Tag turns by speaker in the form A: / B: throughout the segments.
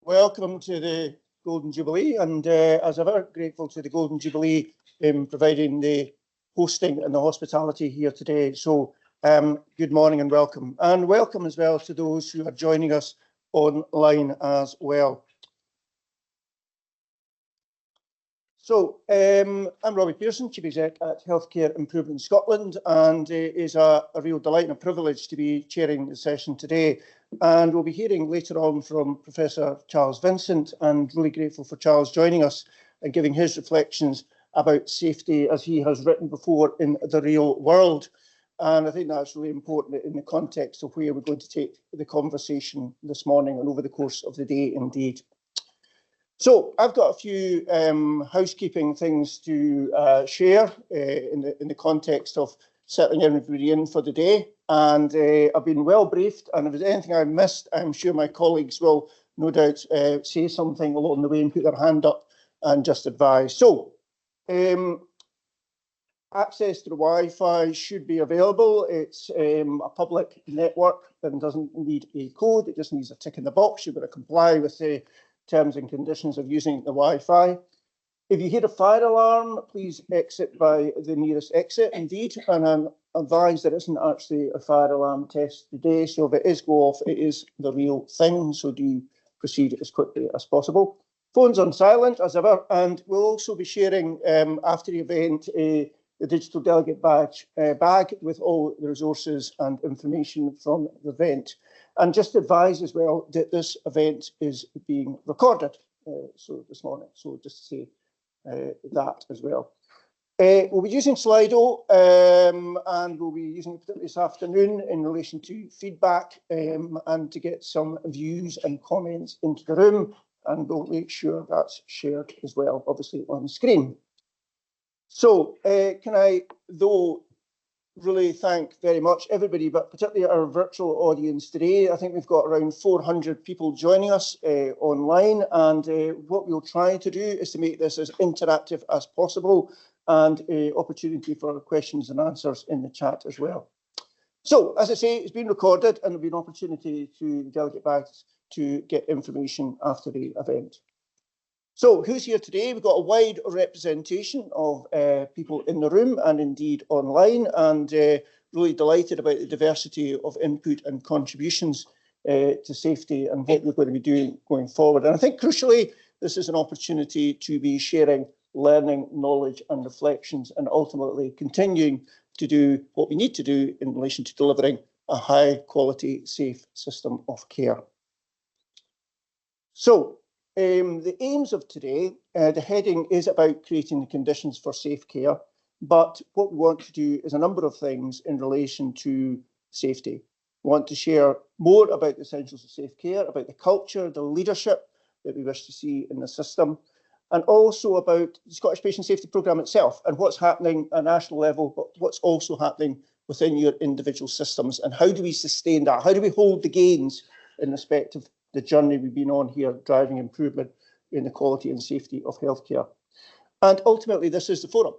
A: Welcome to the Golden Jubilee, and as ever, grateful to the Golden Jubilee in providing the hosting and the hospitality here today. So good morning and welcome as well to those who are joining us online as well. So I'm Robbie Pearson, Chief Exec at Healthcare Improvement Scotland, and it is a real delight and a privilege to be chairing the session today. And we'll be hearing later on from Professor Charles Vincent, and really grateful for Charles joining us and giving his reflections about safety as he has written before in the real world. And I think that's really important in the context of where we're going to take the conversation this morning and over the course of the day indeed. So I've got a few housekeeping things to share in the context of settling everybody in for the day. And I've been well briefed, and if there's anything I've missed, I'm sure my colleagues will no doubt say something along the way and put their hand up and just advise. So access to the Wi-Fi should be available. It's a public network and doesn't need a code. It just needs a tick in the box. You've got to comply with the terms and conditions of using the Wi-Fi. If you hear a fire alarm, please exit by the nearest exit indeed. And I'm advised there isn't actually a fire alarm test today. So if it is go off, it is the real thing. So do proceed as quickly as possible. Phones on silent as ever. And we'll also be sharing after the event the digital delegate badge bag with all the resources and information from the event. And just advise as well that this event is being recorded so this morning. So just to say that as well. We'll be using Slido and we'll be using it this afternoon in relation to feedback and to get some views and comments into the room. And we'll make sure that's shared as well, obviously on the screen. So can I, though, really thank very much everybody, but particularly our virtual audience today. I think we've got around 400 people joining us online, and what we'll try to do is to make this as interactive as possible and an opportunity for questions and answers in the chat as well. So, as I say, it's been recorded and there'll be an opportunity to delegate back to get information after the event. So who's here today? We've got a wide representation of people in the room and indeed online, and really delighted about the diversity of input and contributions to safety and what we're going to be doing going forward. And I think crucially, this is an opportunity to be sharing learning, knowledge and reflections, and ultimately continuing to do what we need to do in relation to delivering a high quality, safe system of care. So, the aims of today, the heading is about creating the conditions for safe care, but what we want to do is a number of things in relation to safety. We want to share more about the essentials of safe care, about the culture, the leadership that we wish to see in the system, and also about the Scottish Patient Safety Programme itself and what's happening at a national level, but what's also happening within your individual systems, and how do we sustain that? How do we hold the gains in respect of the journey we've been on here, driving improvement in the quality and safety of healthcare. And ultimately, this is the forum,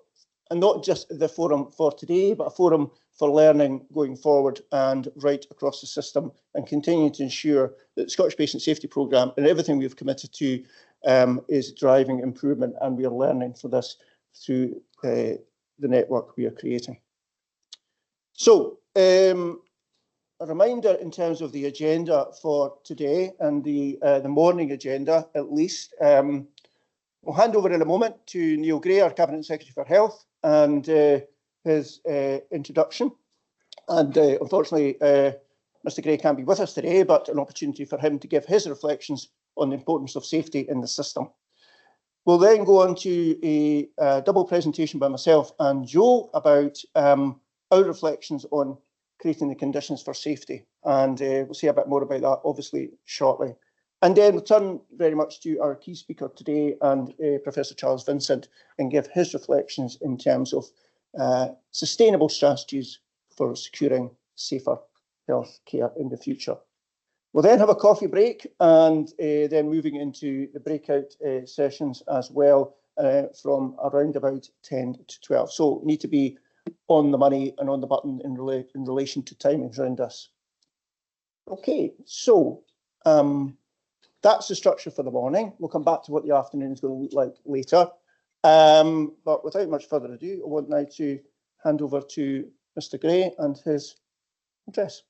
A: and not just the forum for today, but a forum for learning going forward and right across the system, and continuing to ensure that the Scottish Patient Safety Programme and everything we've committed to is driving improvement, and we are learning for this through the network we are creating. So, a reminder in terms of the agenda for today and the morning agenda, at least. We'll hand over in a moment to Neil Gray, our Cabinet Secretary for Health, and his introduction. And unfortunately, Mr. Gray can't be with us today, but an opportunity for him to give his reflections on the importance of safety in the system. We'll then go on to a double presentation by myself and Joe about our reflections on creating the conditions for safety. And we'll say a bit more about that, obviously, shortly. And then we'll turn very much to our key speaker today, and Professor Charles Vincent, and give his reflections in terms of sustainable strategies for securing safer health care in the future. We'll then have a coffee break, and then moving into the breakout sessions as well from around about 10 to 12. So need to be on the money and on the button in relation to timings around this. Okay, so that's the structure for the morning. We'll come back to what the afternoon is going to look like later. But without much further ado, I want now to hand over to Mr. Gray and his address.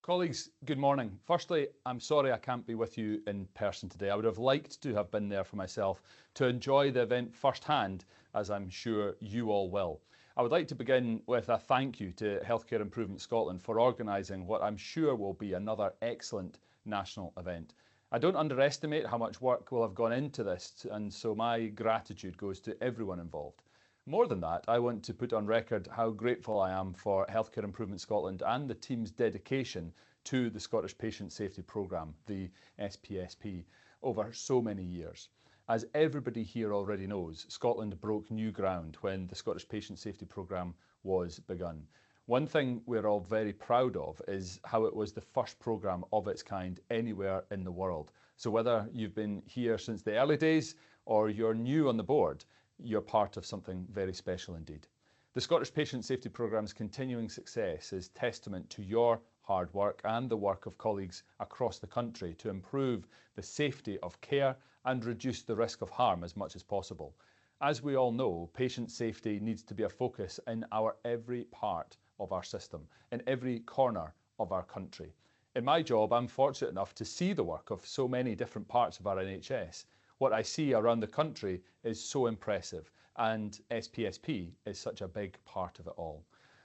B: Colleagues, good morning. Firstly, I'm sorry I can't be with you in person today. I would have liked to have been there for myself to enjoy the event firsthand, as I'm sure you all will. I would like to begin with a thank you to Healthcare Improvement Scotland for organising what I'm sure will be another excellent national event. I don't underestimate how much work will have gone into this, and so my gratitude goes to everyone involved. More than that, I want to put on record how grateful I am for Healthcare Improvement Scotland and the team's dedication to the Scottish Patient Safety Programme, the SPSP, over so many years. As everybody here already knows, Scotland broke new ground when the Scottish Patient Safety Programme was begun. One thing we're all very proud of is how it was the first programme of its kind anywhere in the world. So whether you've been here since the early days or you're new on the board, you're part of something very special indeed. The Scottish Patient Safety Programme's continuing success is testament to your hard work and the work of colleagues across the country to improve the safety of care and reduce the risk of harm as much as possible. As we all know, patient safety needs to be a focus in every part of our system, in every corner of our country. In my job, I'm fortunate enough to see the work of so many different parts of our NHS. What I see around the country is so impressive, and SPSP is such a big part of it all.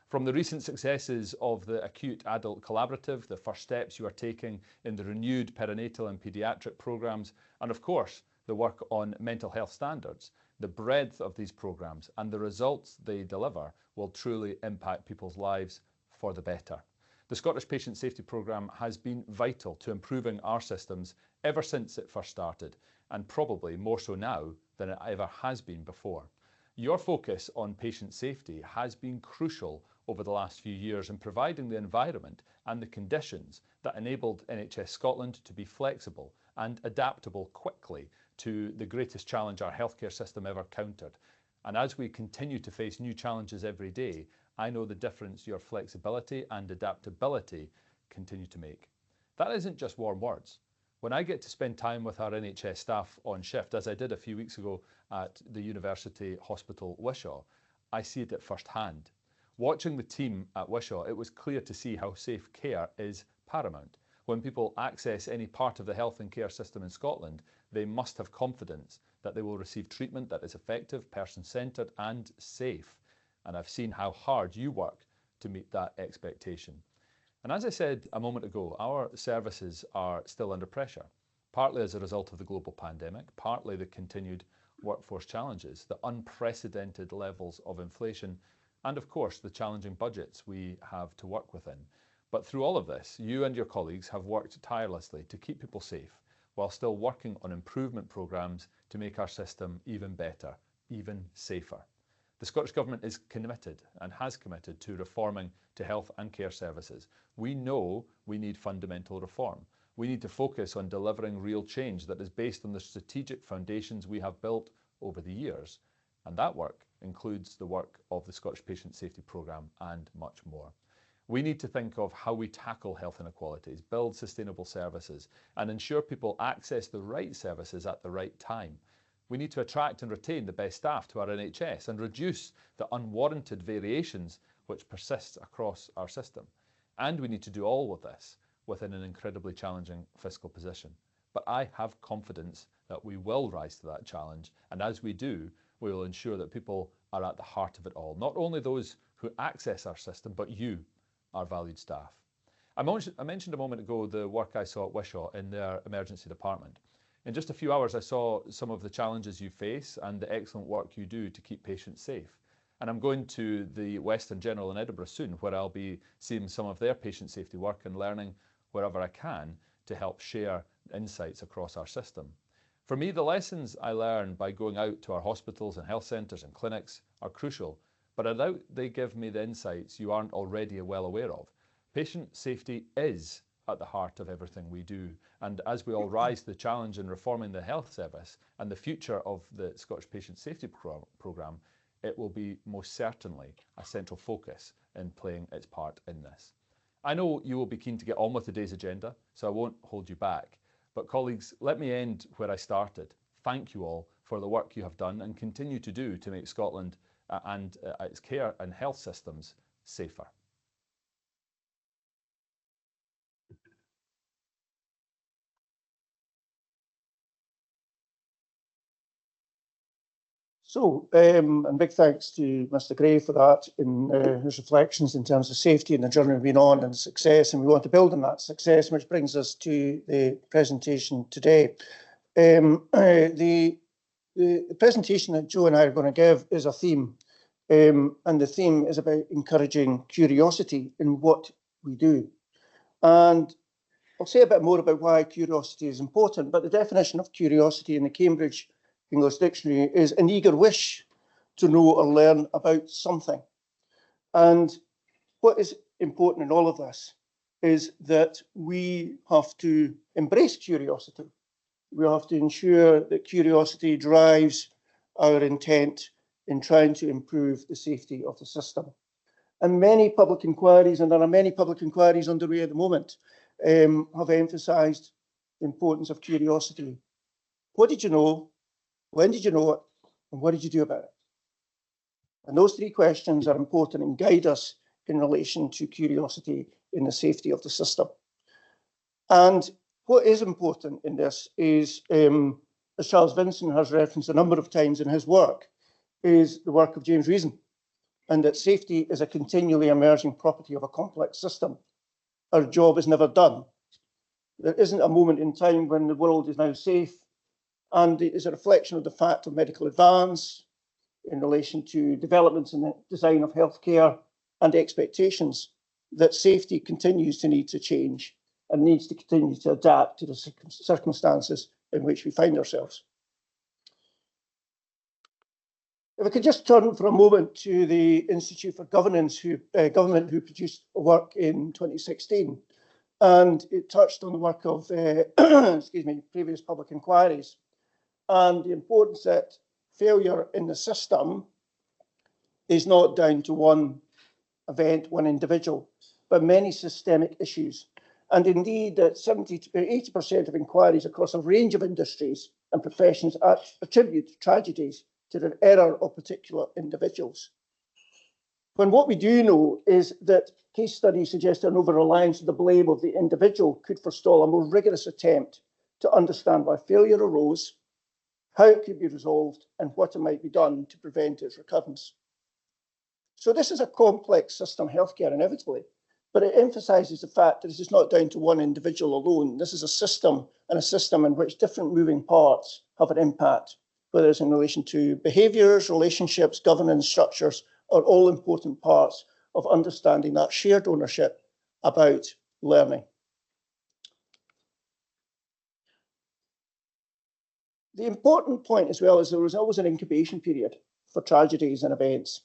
B: From the recent successes of the Acute Adult Collaborative, the first steps you are taking in the renewed perinatal and paediatric programmes, and of course, the work on mental health standards, the breadth of these programmes and the results they deliver will truly impact people's lives for the better. The Scottish Patient Safety Programme has been vital to improving our systems ever since it first started, and probably more so now than it ever has been before. Your focus on patient safety has been crucial over the last few years in providing the environment and the conditions that enabled NHS Scotland to be flexible and adaptable quickly to the greatest challenge our healthcare system ever countered. And as we continue to face new challenges every day, I know the difference your flexibility and adaptability continue to make. That isn't just warm words. When I get to spend time with our NHS staff on shift, as I did a few weeks ago at the University Hospital Wishaw, I see it at first hand. Watching the team at Wishaw, it was clear to see how safe care is paramount. When people access any part of the health and care system in Scotland, they must have confidence that they will receive treatment that is effective, person-centred and safe. And I've seen how hard you work to meet that expectation. And as I said a moment ago, our services are still under pressure, partly as a result of the global pandemic, partly the continued workforce challenges, the unprecedented levels of inflation, and of course the challenging budgets we have to work within. But through all of this, you and your colleagues have worked tirelessly to keep people safe, while still working on improvement programmes to make our system even better, even safer. The Scottish Government is committed and has committed to reforming to health and care services. We know we need fundamental reform. We need to focus on delivering real change that is based on the strategic foundations we have built over the years. And that work includes the work of the Scottish Patient Safety Programme and much more. We need to think of how we tackle health inequalities, build sustainable services, and ensure people access the right services at the right time. We need to attract and retain the best staff to our NHS and reduce the unwarranted variations which persist across our system. And we need to do all of this within an incredibly challenging fiscal position. But I have confidence that we will rise to that challenge, and as we do, we will ensure that people are at the heart of it all. Not only those who access our system, but you, our valued staff. I mentioned a moment ago the work I saw at Wishaw in their emergency department. In just a few hours, I saw some of the challenges you face and the excellent work you do to keep patients safe. And I'm going to the Western General in Edinburgh soon, where I'll be seeing some of their patient safety work and learning wherever I can to help share insights across our system. For me, the lessons I learn by going out to our hospitals and health centres and clinics are crucial, but I doubt they give me the insights you aren't already well aware of. Patient safety is at the heart of everything we do, and as we all rise to the challenge in reforming the health service and the future of the Scottish Patient Safety Programme, it will be most certainly a central focus in playing its part in this. I know you will be keen to get on with today's agenda, so I won't hold you back. But colleagues, let me end where I started. Thank you all for the work you have done and continue to do to make Scotland and its care and health systems safer.
A: So, and big thanks to Mr. Gray for that in his reflections in terms of safety and the journey we've been on and success, and we want to build on that success, which brings us to the presentation today. The presentation that Joe and I are going to give is a theme, and the theme is about encouraging curiosity in what we do. And I'll say a bit more about why curiosity is important, but the definition of curiosity in the Cambridge English Dictionary is an eager wish to know or learn about something. And what is important in all of this is that we have to embrace curiosity. We have to ensure that curiosity drives our intent in trying to improve the safety of the system. And many public inquiries, and there are many public inquiries underway at the moment, have emphasised the importance of curiosity. What did you know? When did you know it? And what did you do about it? And those three questions are important and guide us in relation to curiosity in the safety of the system. And what is important in this is, as Charles Vincent has referenced a number of times in his work, is the work of James Reason, and that safety is a continually emerging property of a complex system. Our job is never done. There isn't a moment in time when the world is now safe, and it is a reflection of the fact of medical advance in relation to developments in the design of healthcare and expectations that safety continues to need to change and needs to continue to adapt to the circumstances in which we find ourselves. If I could just turn for a moment to the Institute for Government who produced a work in 2016, and it touched on the work of previous public inquiries and the importance that failure in the system is not down to one event, one individual, but many systemic issues. And indeed, that 70 to 80% of inquiries across a range of industries and professions attribute tragedies to the error of particular individuals. When what we do know is that case studies suggest an over-reliance on the blame of the individual could forestall a more rigorous attempt to understand why failure arose, how it could be resolved, and what might be done to prevent its recurrence. So this is a complex system, healthcare, inevitably, but it emphasises the fact that this is not down to one individual alone. This is a system, and a system in which different moving parts have an impact, whether it's in relation to behaviours, relationships, governance structures, are all important parts of understanding that shared ownership about learning. The important point as well is there was always an incubation period for tragedies and events.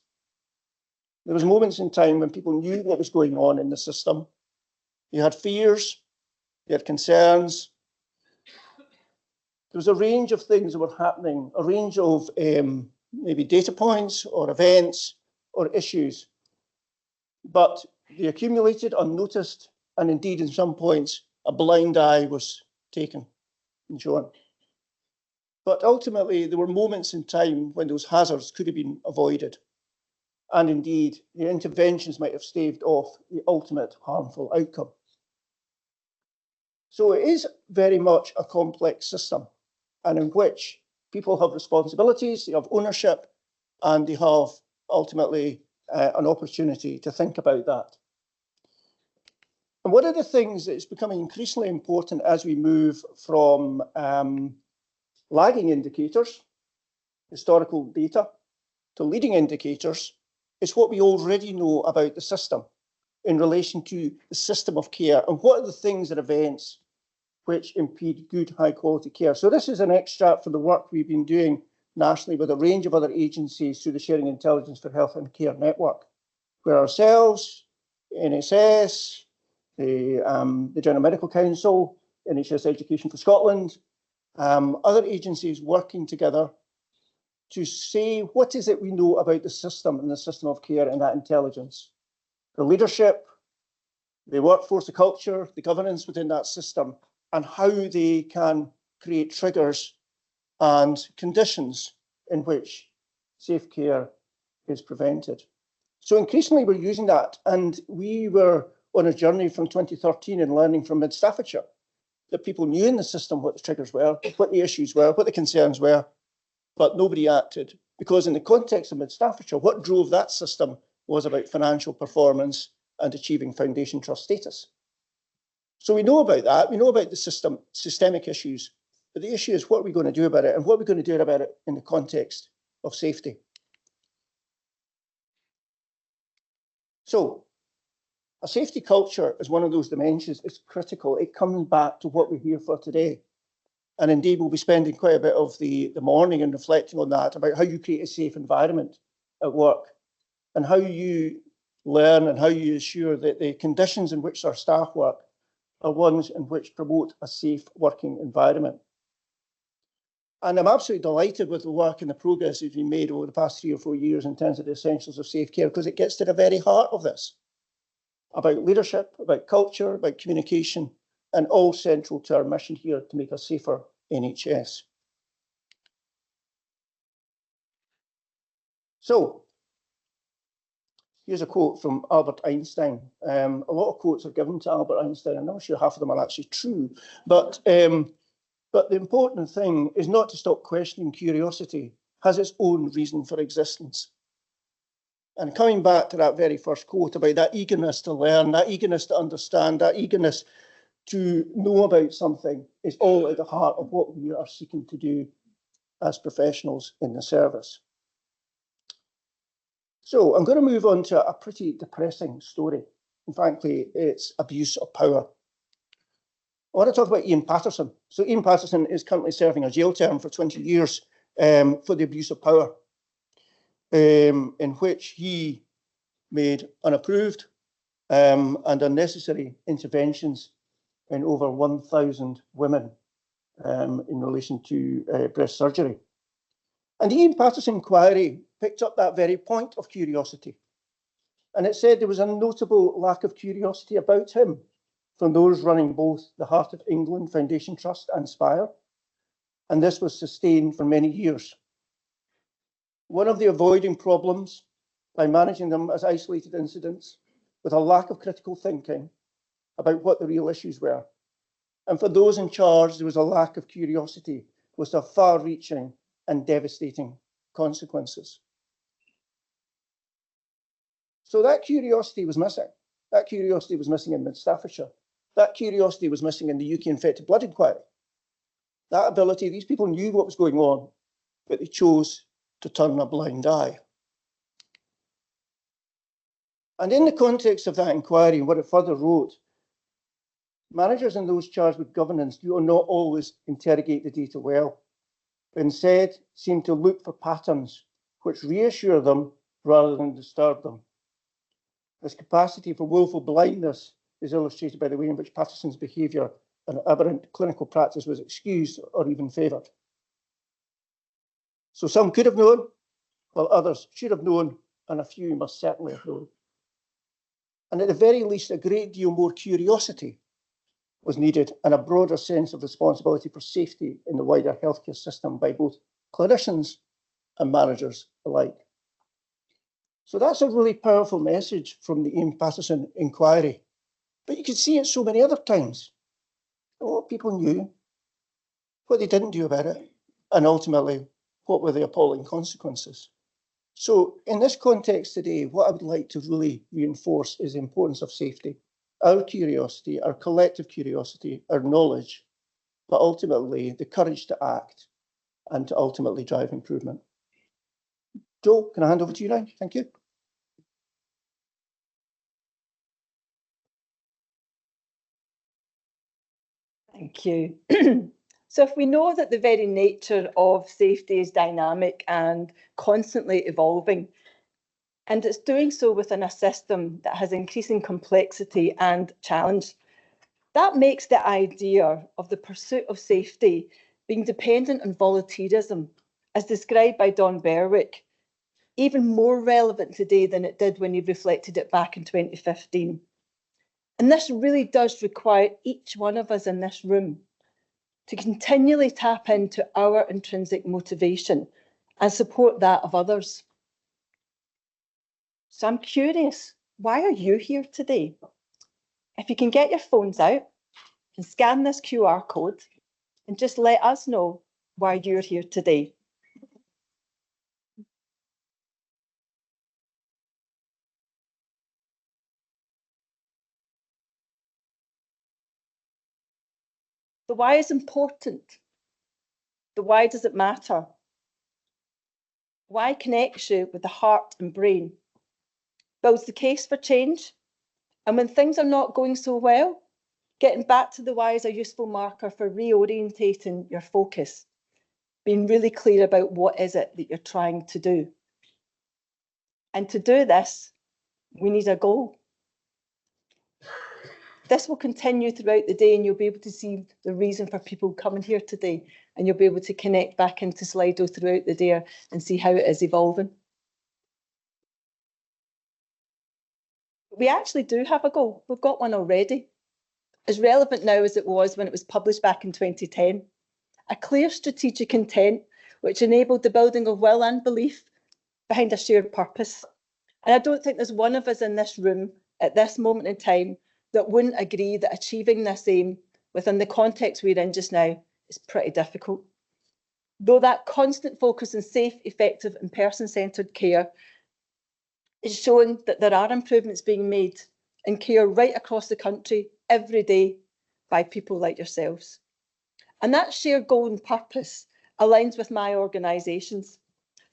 A: There was moments in time when people knew what was going on in the system. They had fears, they had concerns. There was a range of things that were happening, a range of maybe data points or events or issues, but they accumulated unnoticed, and indeed in some points a blind eye was taken and shown. But ultimately there were moments in time when those hazards could have been avoided, and indeed the interventions might have staved off the ultimate harmful outcome. So it is very much a complex system, and in which people have responsibilities, they have ownership, and they have ultimately an opportunity to think about that. And one of the things that is becoming increasingly important as we move from lagging indicators, historical data, to leading indicators is what we already know about the system in relation to the system of care and what are the things and events which impede good, high quality care. So this is an extract from the work we've been doing nationally with a range of other agencies through the Sharing Intelligence for Health and Care Network, where ourselves, NSS, the General Medical Council, NHS Education for Scotland, other agencies working together to say what is it we know about the system and the system of care and that intelligence. The leadership, the workforce, the culture, the governance within that system, and how they can create triggers and conditions in which safe care is prevented. So increasingly we're using that, and we were on a journey from 2013 in learning from Mid-Staffordshire that people knew in the system what the triggers were, what the issues were, what the concerns were, but nobody acted, because in the context of Mid-Staffordshire, what drove that system was about financial performance and achieving foundation trust status. So we know about that, we know about the systemic issues, but the issue is what are we going to do about it, and what are we going to do about it in the context of safety. So a safety culture is one of those dimensions. It's critical. It comes back to what we're here for today. And indeed, we'll be spending quite a bit of the morning and reflecting on that, about how you create a safe environment at work and how you learn and how you ensure that the conditions in which our staff work are ones in which promote a safe working environment. And I'm absolutely delighted with the work and the progress that's been made over the past 3 or 4 years in terms of the essentials of safe care, because it gets to the very heart of this, about leadership, about culture, about communication, and all central to our mission here to make a safer NHS. So, here's a quote from Albert Einstein. A lot of quotes are given to Albert Einstein. I'm not sure half of them are actually true, but the important thing is not to stop questioning. Curiosity has its own reason for existence. And coming back to that very first quote about that eagerness to learn, that eagerness to understand, that eagerness to know about something is all at the heart of what we are seeking to do as professionals in the service. So I'm going to move on to a pretty depressing story. And frankly, it's abuse of power. I want to talk about Ian Patterson. So Ian Patterson is currently serving a jail term for 20 years for the abuse of power, in which he made unapproved and unnecessary interventions in over 1,000 women in relation to breast surgery. And the Ian Patterson inquiry picked up that very point of curiosity. And it said there was a notable lack of curiosity about him from those running both the Heart of England Foundation Trust and Spire. And this was sustained for many years. One of the avoiding problems by managing them as isolated incidents with a lack of critical thinking about what the real issues were. And for those in charge, there was a lack of curiosity with the far-reaching and devastating consequences. So that curiosity was missing. That curiosity was missing in Mid-Staffordshire. That curiosity was missing in the UK infected blood inquiry. That ability, these people knew what was going on, but they chose to turn a blind eye. And in the context of that inquiry and what it further wrote, managers and those charged with governance do not always interrogate the data well, but instead seem to look for patterns which reassure them rather than disturb them. This capacity for willful blindness is illustrated by the way in which Patterson's behaviour and aberrant clinical practice was excused or even favoured. So some could have known, while others should have known, and a few must certainly have known. And at the very least, a great deal more curiosity was needed and a broader sense of responsibility for safety in the wider healthcare system by both clinicians and managers alike. So that's a really powerful message from the Ian Patterson inquiry. But you can see it so many other times. What people knew, what they didn't do about it, and ultimately, what were the appalling consequences. So in this context today, what I would like to really reinforce is the importance of safety, our curiosity, our collective curiosity, our knowledge, but ultimately the courage to act and to ultimately drive improvement. Joel, can I hand over to you now? Thank you.
C: Thank you. So if we know that the very nature of safety is dynamic and constantly evolving, and it's doing so within a system that has increasing complexity and challenge, that makes the idea of the pursuit of safety being dependent on volunteerism as described by Don Berwick, even more relevant today than it did when he reflected it back in 2015. And this really does require each one of us in this room to continually tap into our intrinsic motivation and support that of others. So I'm curious, why are you here today? If you can get your phones out and scan this QR code and just let us know why you're here today. The why is important. The why does it matter? Why connects you with the heart and brain, builds the case for change, and when things are not going so well, getting back to the why is a useful marker for reorientating your focus, being really clear about what is it that you're trying to do. And to do this, we need a goal. This will continue throughout the day, and you'll be able to see the reason for people coming here today, and you'll be able to connect back into Slido throughout the day and see how it is evolving. We actually do have a goal. We've got one already. As relevant now as it was when it was published back in 2010. A clear strategic intent which enabled the building of will and belief behind a shared purpose. And I don't think there's one of us in this room at this moment in time that wouldn't agree that achieving this aim within the context we're in just now is pretty difficult. Though that constant focus on safe, effective and person-centred care is showing that there are improvements being made in care right across the country every day by people like yourselves. And that shared goal and purpose aligns with my organisations,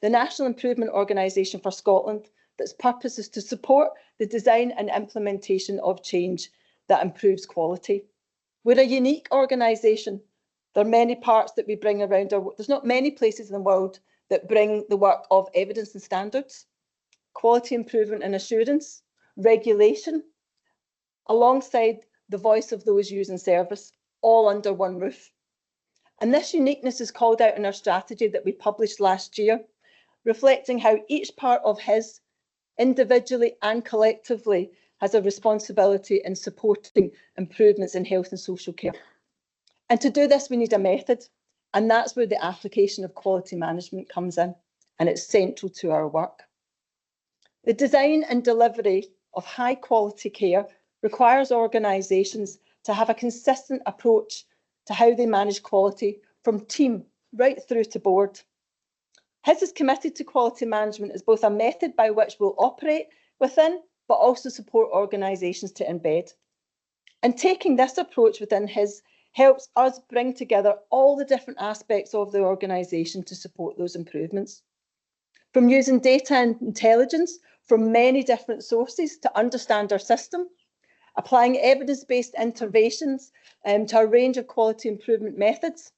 C: the National Improvement Organisation for Scotland, that's purpose is to support the design and implementation of change that improves quality. We're a unique organisation. There are many parts that we bring around. There's not many places in the world that bring the work of evidence and standards, quality improvement and assurance, regulation, alongside the voice of those using service, all under one roof. And this uniqueness is called out in our strategy that we published last year, reflecting how each part of HIS, individually and collectively, has a responsibility in supporting improvements in health and social care. And to do this, we need a method, and that's where the application of quality management comes in, and it's central to our work. The design and delivery of high quality care requires organisations to have a consistent approach to how they manage quality from team right through to board. HIS is committed to quality management as both a method by which we'll operate within, but also support organisations to embed. And taking this approach within HIS helps us bring together all the different aspects of the organisation to support those improvements. From using data and intelligence from many different sources to understand our system, applying evidence-based interventions to a range of quality improvement methods,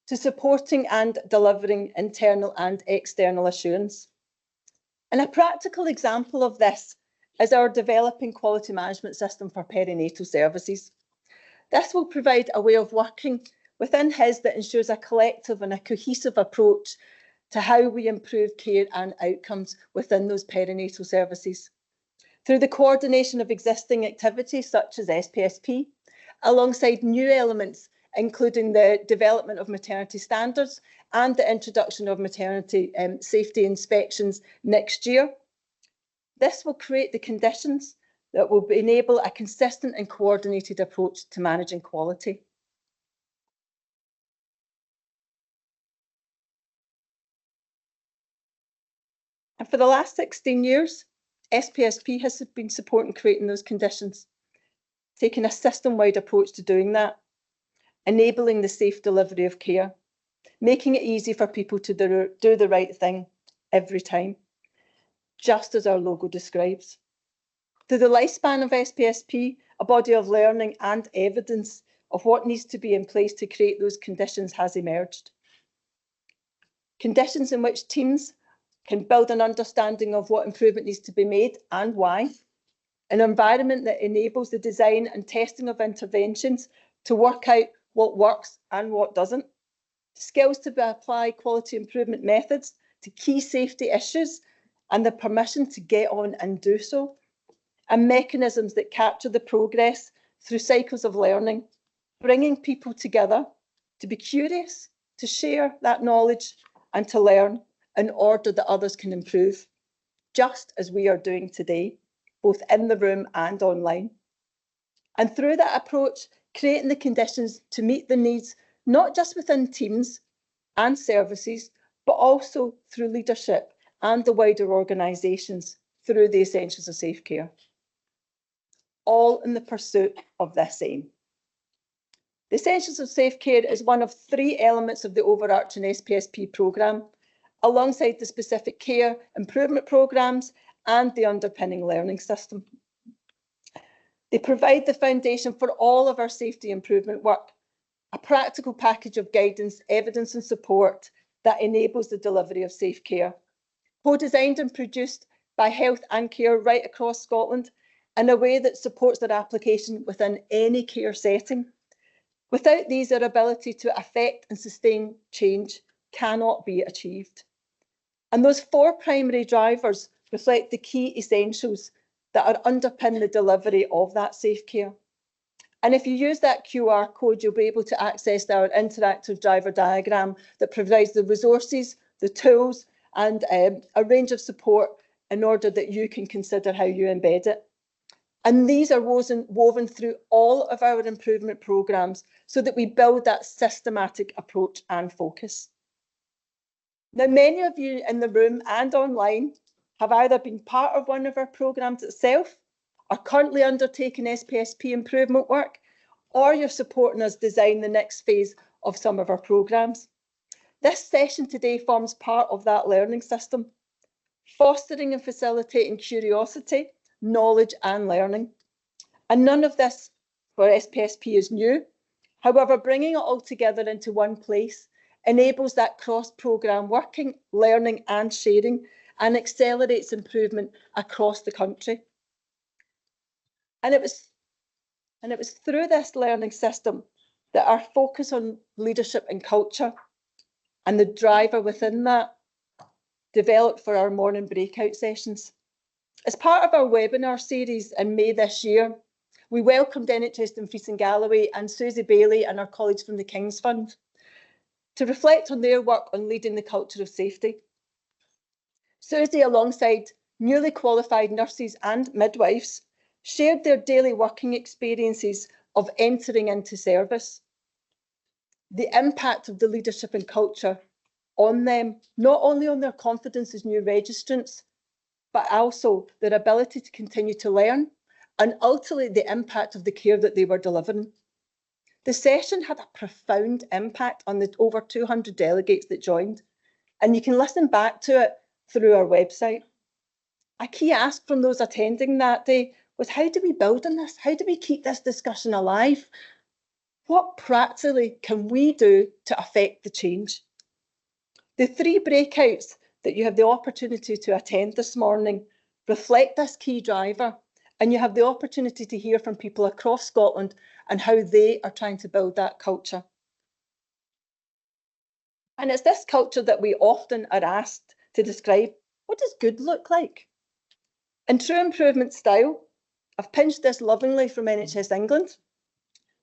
C: to supporting and delivering internal and external assurance. And a practical example of this is our developing quality management system for perinatal services. This will provide a way of working within HIS that ensures a collective and a cohesive approach to how we improve care and outcomes within those perinatal services. Through the coordination of existing activities such as SPSP, alongside new elements including the development of maternity standards and the introduction of maternity safety inspections next year. This will create the conditions that will enable a consistent and coordinated approach to managing quality. And for the last 16 years, SPSP has been supporting creating those conditions, taking a system-wide approach to doing that, enabling the safe delivery of care, making it easy for people to do the right thing every time, just as our logo describes. Through the lifespan of SPSP, a body of learning and evidence of what needs to be in place to create those conditions has emerged. Conditions in which teams can build an understanding of what improvement needs to be made and why. An environment that enables the design and testing of interventions to work out what works and what doesn't. skills to apply quality improvement methods to key safety issues, and the permission to get on and do so, and mechanisms that capture the progress through cycles of learning, bringing people together to be curious, to share that knowledge and to learn in order that others can improve, just as we are doing today, both in the room and online. And through that approach, creating the conditions to meet the needs, not just within teams and services, but also through leadership and the wider organisations through the essentials of safe care, all in the pursuit of this aim. The Essentials of Safe Care is one of 3 elements of the overarching SPSP programme, alongside the specific care improvement programmes and the underpinning learning system. They provide the foundation for all of our safety improvement work, a practical package of guidance, evidence and support that enables the delivery of safe care, co-designed and produced by Health and Care right across Scotland in a way that supports their application within any care setting. Without these, our ability to affect and sustain change cannot be achieved. And those 4 primary drivers reflect the key essentials that are underpin the delivery of that safe care. And if you use that QR code, you'll be able to access our interactive driver diagram that provides the resources, the tools, and a range of support in order that you can consider how you embed it. And these are woven through all of our improvement programmes so that we build that systematic approach and focus. Now, many of you in the room and online have either been part of one of our programmes itself, are currently undertaking SPSP improvement work, or you're supporting us design the next phase of some of our programmes. This session today forms part of that learning system, fostering and facilitating curiosity, knowledge and learning. And none of this for SPSP is new. However, bringing it all together into one place enables that cross-programme working, learning and sharing, and accelerates improvement across the country. And it was through this learning system that our focus on leadership and culture and the driver within that developed for our morning breakout sessions. As part of our webinar series in May this year, we welcomed NHS Dumfries and Galloway and Susie Bailey and our colleagues from the King's Fund to reflect on their work on leading the culture of safety. Susie, alongside newly qualified nurses and midwives, shared their daily working experiences of entering into service, the impact of the leadership and culture on them, not only on their confidence as new registrants, but also their ability to continue to learn and ultimately the impact of the care that they were delivering. The session had a profound impact on the over 200 delegates that joined, and you can listen back to it through our website. A key ask from those attending that day was, how do we build on this? How do we keep this discussion alive? What practically can we do to affect the change? The 3 breakouts that you have the opportunity to attend this morning reflect this key driver, and you have the opportunity to hear from people across Scotland and how they are trying to build that culture. And it's this culture that we often are asked to describe. What does good look like? In true improvement style, I've pinched this lovingly from NHS England,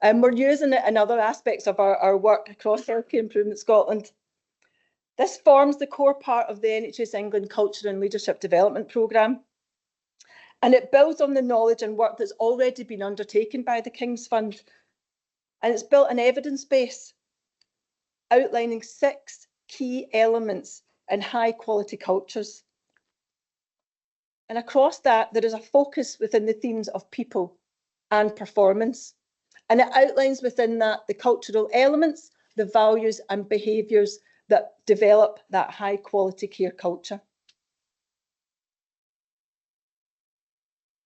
C: and we're using it in other aspects of our work across Healthcare Improvement Scotland. This forms the core part of the NHS England Culture and Leadership Development Programme, and it builds on the knowledge and work that's already been undertaken by the King's Fund, and it's built an evidence base outlining 6 key elements in high quality cultures. And across that, there is a focus within the themes of people and performance, and it outlines within that the cultural elements, the values and behaviours that develop that high quality care culture.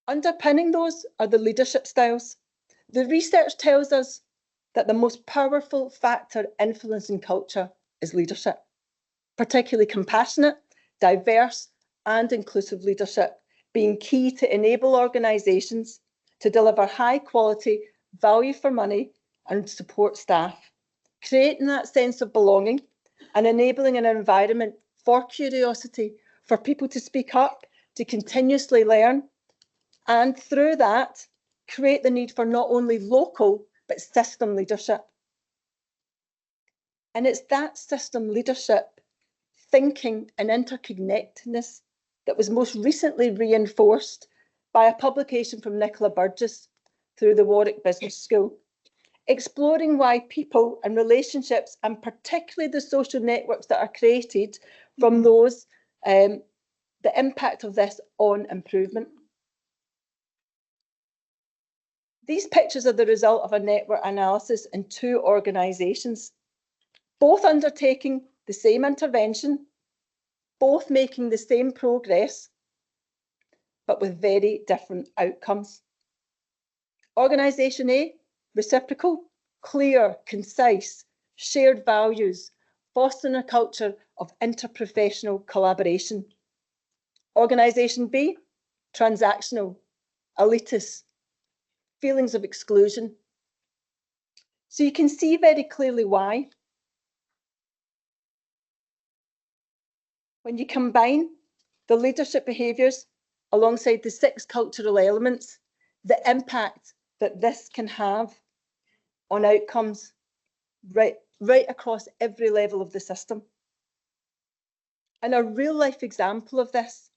C: Underpinning those are the leadership styles. The research tells us that the most powerful factor influencing culture is leadership, particularly compassionate, diverse and inclusive leadership being key to enable organisations to deliver high quality, value for money and support staff, creating that sense of belonging and enabling an environment for curiosity, for people to speak up, to continuously learn, and through that, create the need for not only local, but system leadership. And it's that system leadership, thinking and interconnectedness that was most recently reinforced by a publication from Nicola Burgess through the Warwick Business School, exploring why people and relationships, and particularly the social networks that are created from those, the impact of this on improvement. These pictures are the result of a network analysis in 2 organisations, both undertaking the same intervention, both making the same progress, but with very different outcomes. Organisation A, reciprocal, clear, concise, shared values, fostering a culture of interprofessional collaboration. Organisation B, transactional, elitist, feelings of exclusion. So you can see very clearly why. When you combine the leadership behaviours alongside the 6 cultural elements, the impact that this can have on outcomes right across every level of the system. And a real life example of this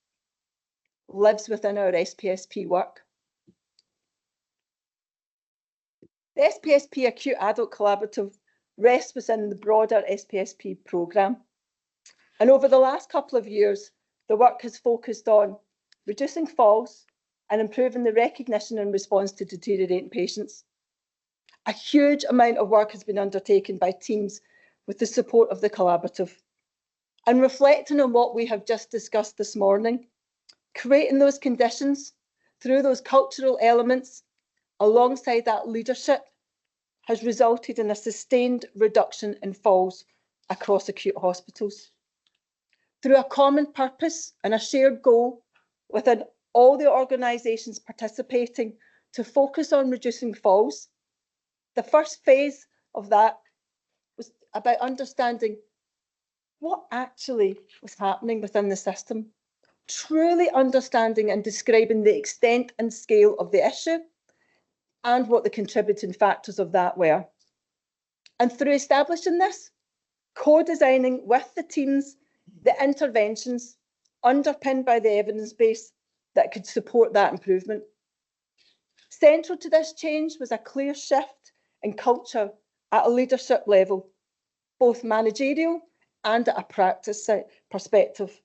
C: lives within our SPSP work. The SPSP Acute Adult Collaborative rests within the broader SPSP programme. And over the last couple of years, the work has focused on reducing falls and improving the recognition and response to deteriorating patients. A huge amount of work has been undertaken by teams with the support of the collaborative. And reflecting on what we have just discussed this morning, creating those conditions through those cultural elements alongside that leadership has resulted in a sustained reduction in falls across acute hospitals. Through a common purpose and a shared goal within all the organisations participating to focus on reducing falls, the first phase of that was about understanding what actually was happening within the system, truly understanding and describing the extent and scale of the issue and what the contributing factors of that were. And through establishing this, co-designing with the teams the interventions underpinned by the evidence base that could support that improvement. Central to this change was a clear shift in culture at a leadership level, both managerial and at a practice perspective,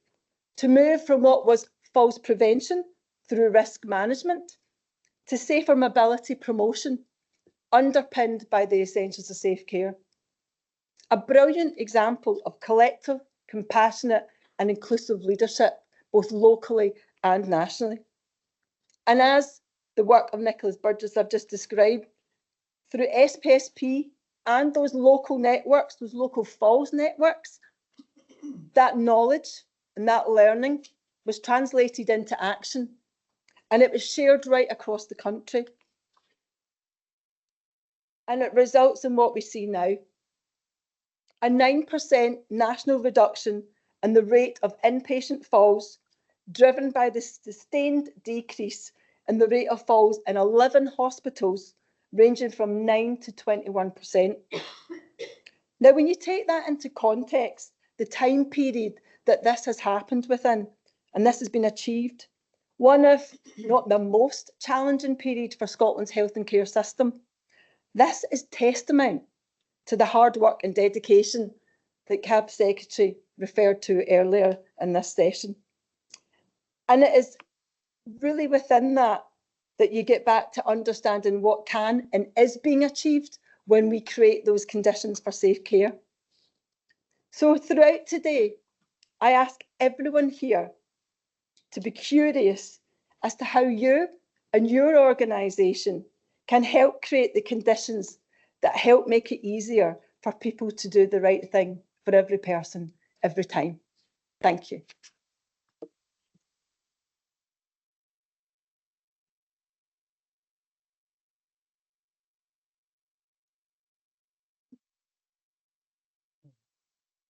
C: to move from what was falls prevention through risk management to safer mobility promotion, underpinned by the essentials of safe care. A brilliant example of collective, compassionate and inclusive leadership, both locally and nationally. And as the work of Nicola Burgess I've just described, through SPSP and those local networks, those local falls networks, that knowledge and that learning was translated into action, and it was shared right across the country. And it results in what we see now. A 9% national reduction in the rate of inpatient falls, driven by the sustained decrease in the rate of falls in 11 hospitals, ranging from 9 to 21%. Now, when you take that into context, the time period that this has happened within, and this has been achieved, one of not the most challenging period for Scotland's health and care system, this is testament to the hard work and dedication that CAB Secretary referred to earlier in this session. And it is really within that that you get back to understanding what can and is being achieved when we create those conditions for safe care. So throughout today, I ask everyone here to be curious as to how you and your organisation can help create the conditions that help make it easier for people to do the right thing for every person, every time. Thank you.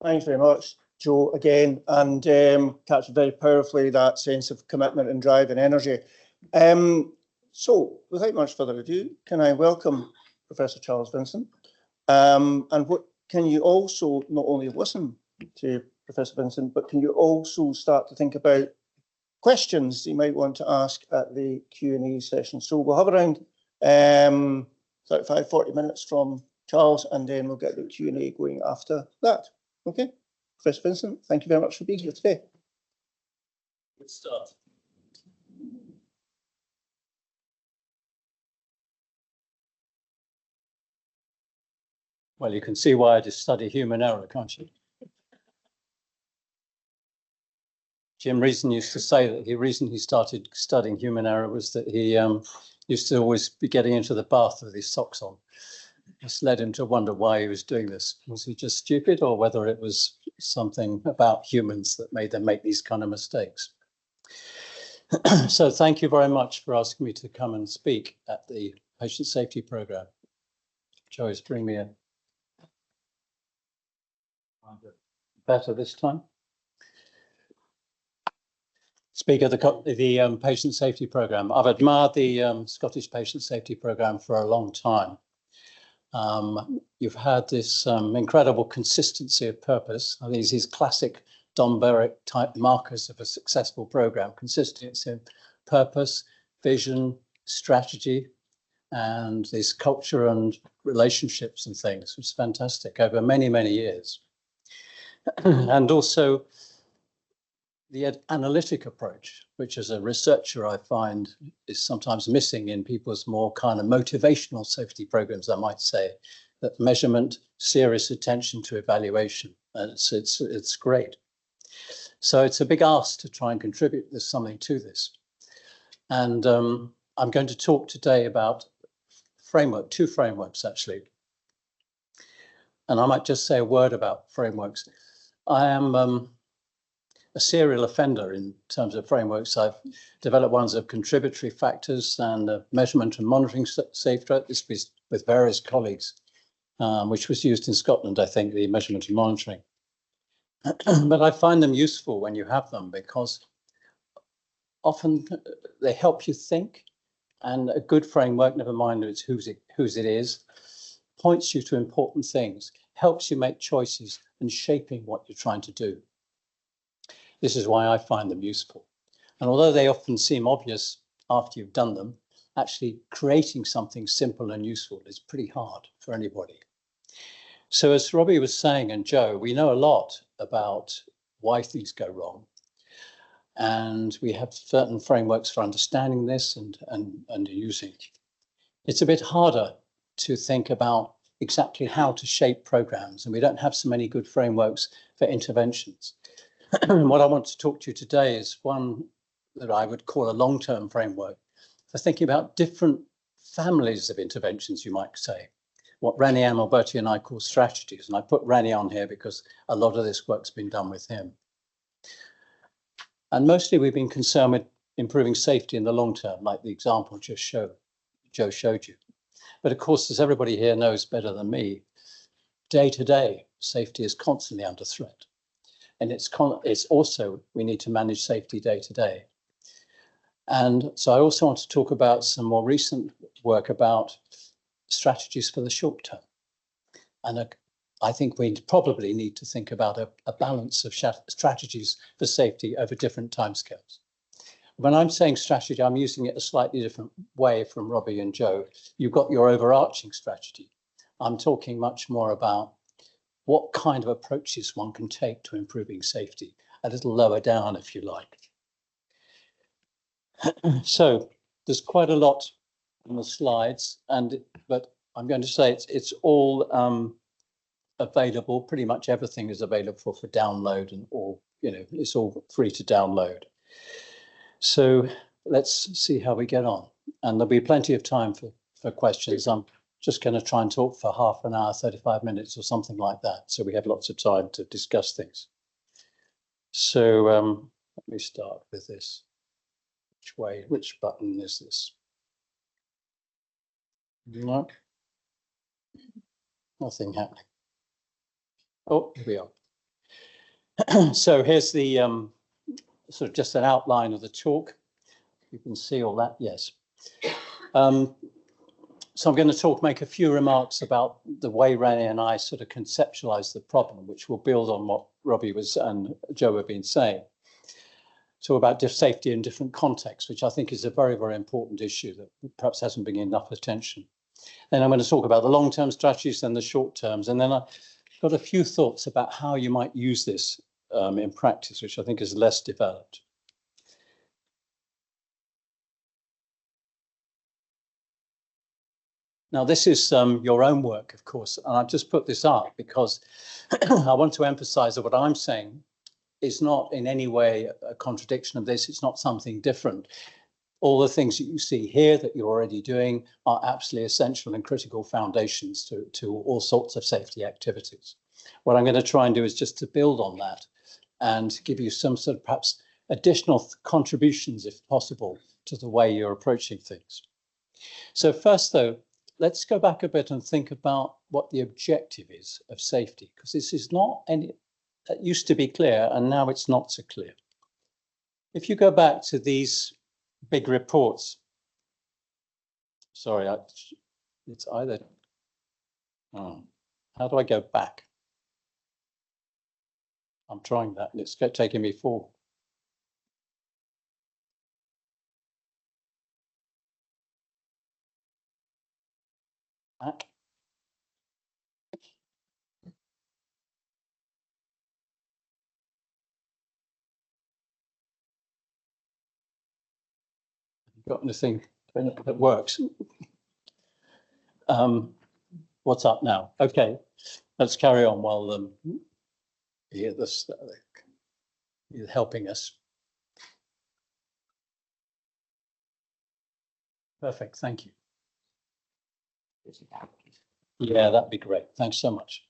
A: Thanks very much, Joe, again, and captured very powerfully that sense of commitment and drive and energy. So, without much further ado, can I welcome Professor Charles Vincent? And what can you also not only listen to Professor Vincent, but can you also start to think about questions you might want to ask at the Q&A session? So we'll have around 35, 40 minutes from Charles, and then we'll get the Q&A going after that. Okay, Professor Vincent, thank you very much for being here today.
D: Good start. Well, you can see why I just study human error, can't you? Jim Reason used to say that the reason he started studying human error was that he used to always be getting into the bath with his socks on. This led him to wonder why he was doing this. Was he just stupid, or whether it was something about humans that made them make these kind of mistakes? So thank you very much for asking me to come and speak at the patient safety program. Joyce, bring me in. Better this time. Speak at the patient safety program. I've admired the Scottish patient safety program for a long time. You've had this incredible consistency of purpose. I think these classic Don Berwick type markers of a successful program: consistency of purpose, vision, strategy, and this culture and relationships and things, which is fantastic over many, many years. And also the analytic approach, which as a researcher I find is sometimes missing in people's more kind of motivational safety programs, I might say, that measurement, serious attention to evaluation. It's great. So it's a big ask to try and contribute something to this. And I'm going to talk today about two frameworks actually. And I might just say a word about frameworks. I am a serial offender in terms of frameworks. I've developed ones of contributory factors and measurement and monitoring safe threat. This was with various colleagues, which was used in Scotland, I think, the measurement and monitoring. But I find them useful when you have them, because often they help you think, and a good framework, never mind whose it is, points you to important things, helps you make choices and shaping what you're trying to do. This is why I find them useful. And although they often seem obvious after you've done them, actually creating something simple and useful is pretty hard for anybody. So as Robbie was saying, and Joe, we know a lot about why things go wrong. And we have certain frameworks for understanding this and using it. It's a bit harder to think about exactly how to shape programs, and we don't have so many good frameworks for interventions. What I want to talk to you today is one that I would call a long-term framework for thinking about different families of interventions, you might say, what Rani Alberti and I call strategies. And I put Rani on here because a lot of this work's been done with him. And mostly we've been concerned with improving safety in the long term, like the example Joe showed you. But of course, as everybody here knows better than me, day to day, safety is constantly under threat. And it's also, we need to manage safety day to day. And so I also want to talk about some more recent work about strategies for the short term. And I think we probably need to think about a balance of strategies for safety over different timescales. When I'm saying strategy, I'm using it a slightly different way from Robbie and Joe. You've got your overarching strategy. I'm talking much more about what kind of approaches one can take to improving safety, a little lower down, if you like. So there's quite a lot on the slides, but I'm going to say it's all available. Pretty much everything is available for download, and it's all free to download. So let's see how we get on, and there'll be plenty of time for questions. I'm just going to try and talk for half an hour, 35 minutes or something like that, so we have lots of time to discuss things. So let me start with this. Which button is this? No, nothing happening. Oh, here we are. So here's the sort of just an outline of the talk. You can see all that, yes. So I'm going to make a few remarks about the way René and I sort of conceptualize the problem, which will build on what Robbie and Joe have been saying. So about safety in different contexts, which I think is a very, very important issue that perhaps hasn't been enough attention. Then I'm going to talk about the long-term strategies and the short terms. And then I've got a few thoughts about how you might use this in practice, which I think is less developed. Now, this is your own work, of course, and I've just put this up because I want to emphasize that what I'm saying is not in any way a contradiction of this. It's not something different. All the things that you see here that you're already doing are absolutely essential and critical foundations to all sorts of safety activities. What I'm going to try and do is just to build on that and give you some sort of perhaps additional contributions, if possible, to the way you're approaching things. So first, though, let's go back a bit and think about what the objective is of safety, because this is not any, that used to be clear and now it's not so clear. If you go back to these big reports, sorry, it's either, how do I go back? I'm trying that and it's taking me forward. Back. Got anything that works? What's up now? Okay, let's carry on while you're helping us. Perfect, thank you. Yeah, that'd be great. Thanks so much.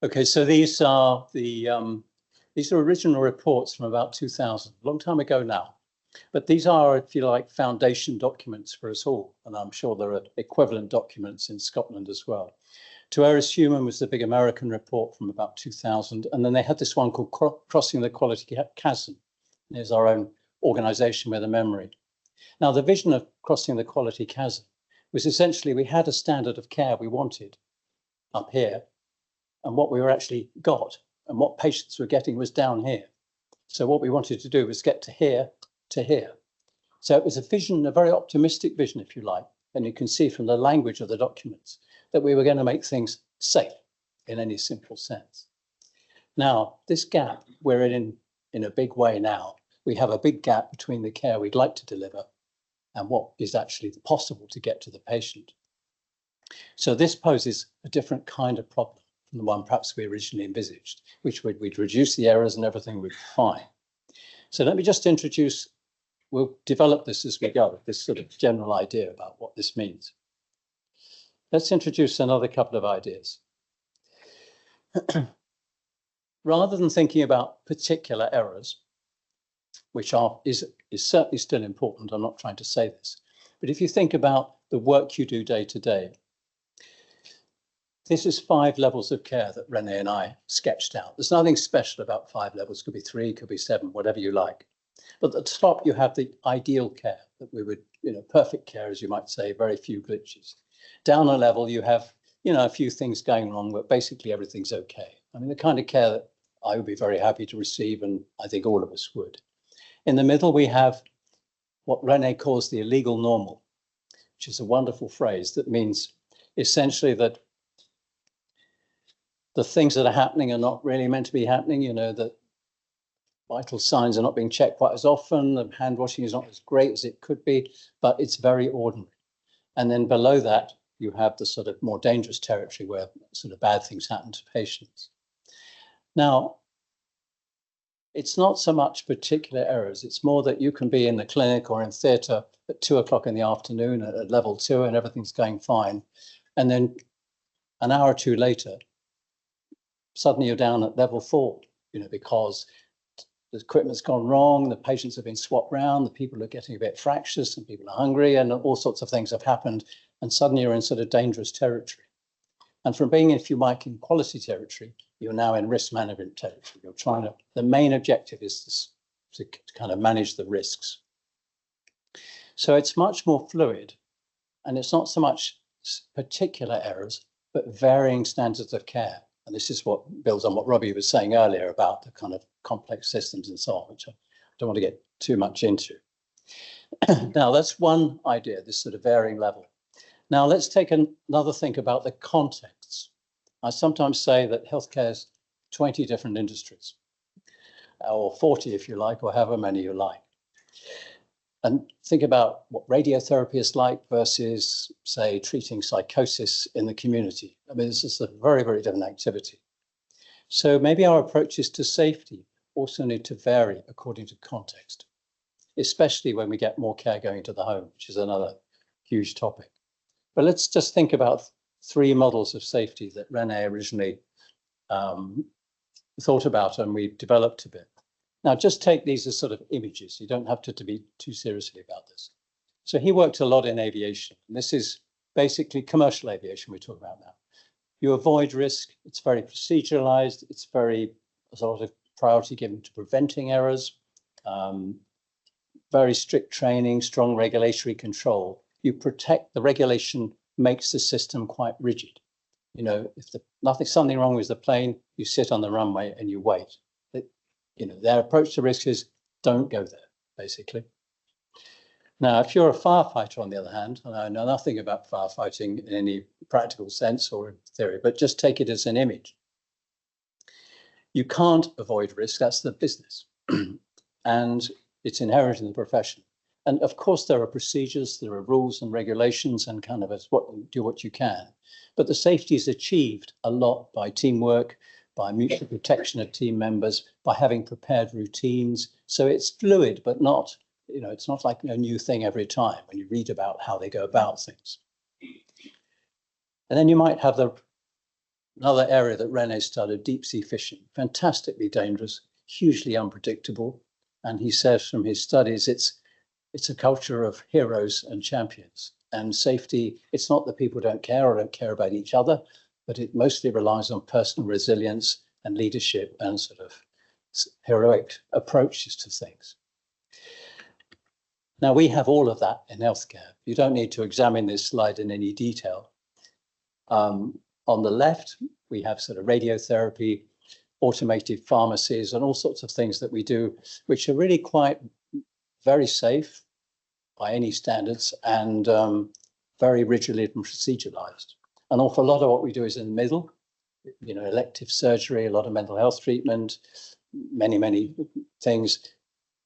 D: Okay, so these are original reports from about 2000, a long time ago now. But these are, if you like, foundation documents for us all. And I'm sure there are equivalent documents in Scotland as well. To Err is Human was the big American report from about 2000. And then they had this one called Crossing the Quality Chasm. There's our own organization with a memory. Now, the vision of Crossing the Quality Chasm was essentially we had a standard of care we wanted up here. And what we were actually got and what patients were getting was down here. So what we wanted to do was get to here to here. So it was a vision, a very optimistic vision, if you like. And you can see from the language of the documents that we were going to make things safe in any simple sense. Now, this gap, we're in a big way now. We have a big gap between the care we'd like to deliver and what is actually possible to get to the patient. So this poses a different kind of problem from the one perhaps we originally envisaged, which we'd reduce the errors and everything would be fine. So let me just introduce, we'll develop this as we go, this sort of general idea about what this means. Let's introduce another couple of ideas. Rather than thinking about particular errors, which is certainly still important, I'm not trying to say this, but if you think about the work you do day to day, this is 5 levels of care that René and I sketched out. There's nothing special about 5 levels, could be 3, could be 7, whatever you like. But at the top, you have the ideal care that we would, perfect care, as you might say, very few glitches. Down a level, you have, a few things going wrong, but basically everything's okay. I mean, the kind of care that I would be very happy to receive, and I think all of us would. In the middle, we have what René calls the illegal normal, which is a wonderful phrase that means essentially that the things that are happening are not really meant to be happening, that vital signs are not being checked quite as often, the hand washing is not as great as it could be, but it's very ordinary. And then below that, you have the sort of more dangerous territory where sort of bad things happen to patients. Now, it's not so much particular errors, it's more that you can be in the clinic or in theatre at 2 o'clock in the afternoon at level 2 and everything's going fine. And then an hour or two later, suddenly you're down at level 4, because the equipment's gone wrong, the patients have been swapped around, the people are getting a bit fractious, and people are hungry, and all sorts of things have happened, and suddenly you're in sort of dangerous territory. And from being, if you like, in quality territory, you're now in risk management territory. You're trying to, the main objective is to kind of manage the risks. So it's much more fluid, and it's not so much particular errors, but varying standards of care. And this is what builds on what Robbie was saying earlier about the kind of complex systems and so on, which I don't want to get too much into. Now, that's one idea, this sort of varying level. Now, let's take another think about the contexts. I sometimes say that healthcare is 20 different industries, or 40 if you like, or however many you like. And think about what radiotherapy is like versus, say, treating psychosis in the community. I mean, this is a very, very different activity. So maybe our approaches to safety also need to vary according to context, especially when we get more care going to the home, which is another huge topic. But let's just think about 3 models of safety that René originally thought about and we developed a bit. Now, just take these as sort of images. You don't have to be too seriously about this. So he worked a lot in aviation. And this is basically commercial aviation we're talking about now. You avoid risk. It's very proceduralized. It's very, there's a lot of priority given to preventing errors. Very strict training, strong regulatory control. You protect, the regulation makes the system quite rigid. You know, if something wrong with the plane, you sit on the runway and you wait. You know, their approach to risk is don't go there, basically. Now, if you're a firefighter, on the other hand, and I know nothing about firefighting in any practical sense or in theory, but just take it as an image. You can't avoid risk, that's the business. And it's inherent in the profession. And of course, there are procedures, there are rules and regulations and kind of do what you can. But the safety is achieved a lot by teamwork, by mutual protection of team members, by having prepared routines. So it's fluid, but not, you know, it's not like a new thing every time when you read about how they go about things. And then you might have another area that René studied, deep sea fishing, fantastically dangerous, hugely unpredictable. And he says from his studies, it's a culture of heroes and champions. And safety, it's not that people don't care or don't care about each other, but it mostly relies on personal resilience and leadership and sort of heroic approaches to things. Now, we have all of that in healthcare. You don't need to examine this slide in any detail. On the left, we have sort of radiotherapy, automated pharmacies, and all sorts of things that we do, which are really quite very safe by any standards and very rigidly and proceduralized. An awful lot of what we do is in the middle, you know, elective surgery, a lot of mental health treatment, many, many things.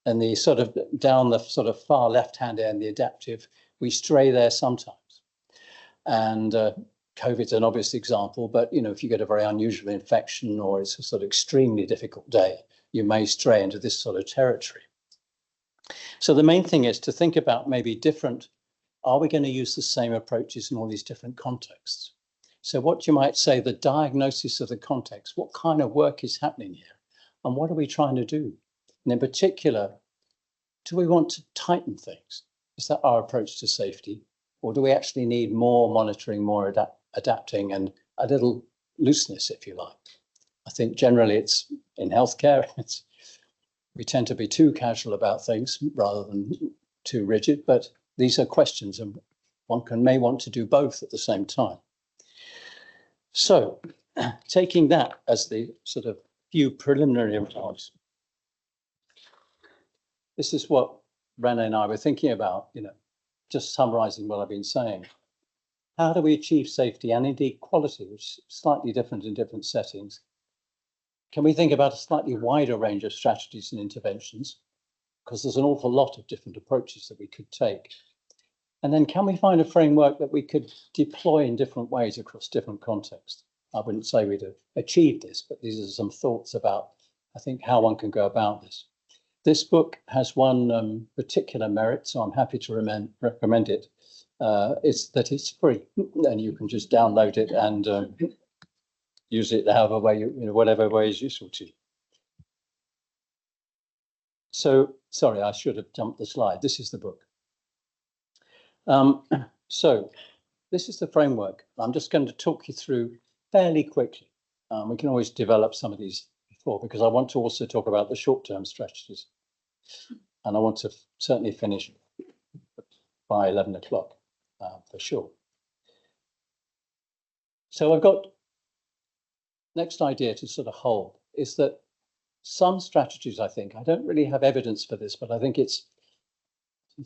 D: And the sort of down the sort of far left-hand end, the adaptive, we stray there sometimes. And COVID's an obvious example, but, you know, if you get a very unusual infection or it's a sort of extremely difficult day, you may stray into this sort of territory. So the main thing is to think about maybe different, are we going to use the same approaches in all these different contexts? So what you might say, the diagnosis of the context, what kind of work is happening here? And what are we trying to do? And in particular, do we want to tighten things? Is that our approach to safety? Or do we actually need more monitoring, more adapting and a little looseness, if you like? I think generally it's in healthcare, we tend to be too casual about things rather than too rigid, but these are questions and one may want to do both at the same time. So taking that as the sort of few preliminary remarks, this is what René and I were thinking about, you know, just summarizing what I've been saying. How do we achieve safety and indeed quality, which is slightly different in different settings? Can we think about a slightly wider range of strategies and interventions? Because there's an awful lot of different approaches that we could take. And then can we find a framework that we could deploy in different ways across different contexts? I wouldn't say we'd have achieved this, but these are some thoughts about, I think, how one can go about this. This book has one particular merit, so I'm happy to recommend it. It's that it's free, and you can just download it and use it however way whatever way is useful to you. So, sorry, I should have jumped the slide. This is the book. So this is the framework. I'm just going to talk you through fairly quickly. We can always develop some of these before, because I want to also talk about the short-term strategies. And I want to certainly finish by 11 o'clock for sure. So I've got next idea to sort of hold is that some strategies, I think, I don't really have evidence for this, but I think it's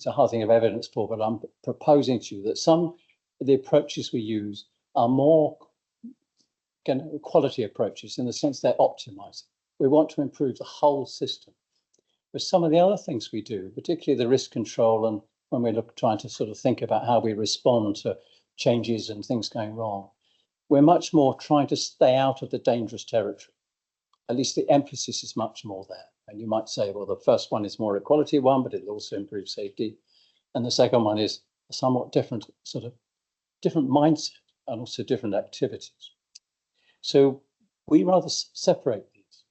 D: a hard thing of evidence for, but I'm proposing to you that some of the approaches we use are more quality approaches in the sense they're optimizing. We want to improve the whole system. But some of the other things we do, particularly the risk control, and when we're trying to sort of think about how we respond to changes and things going wrong, we're much more trying to stay out of the dangerous territory. At least the emphasis is much more there. And you might say, well, the first one is more a quality one, but it'll also improve safety. And the second one is a somewhat different sort of different mindset and also different activities. So we rather separate these.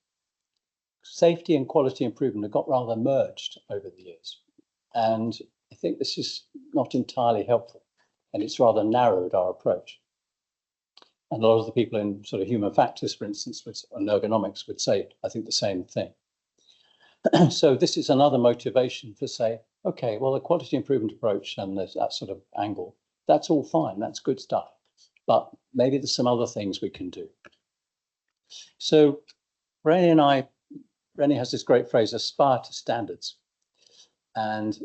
D: Safety and quality improvement have got rather merged over the years. And I think this is not entirely helpful. And it's rather narrowed our approach. And a lot of the people in sort of human factors, for instance, and ergonomics would say, I think, the same thing. So this is another motivation to say, okay, well, the quality improvement approach and there's that sort of angle, that's all fine, that's good stuff. But maybe there's some other things we can do. So Rennie has this great phrase, aspire to standards. And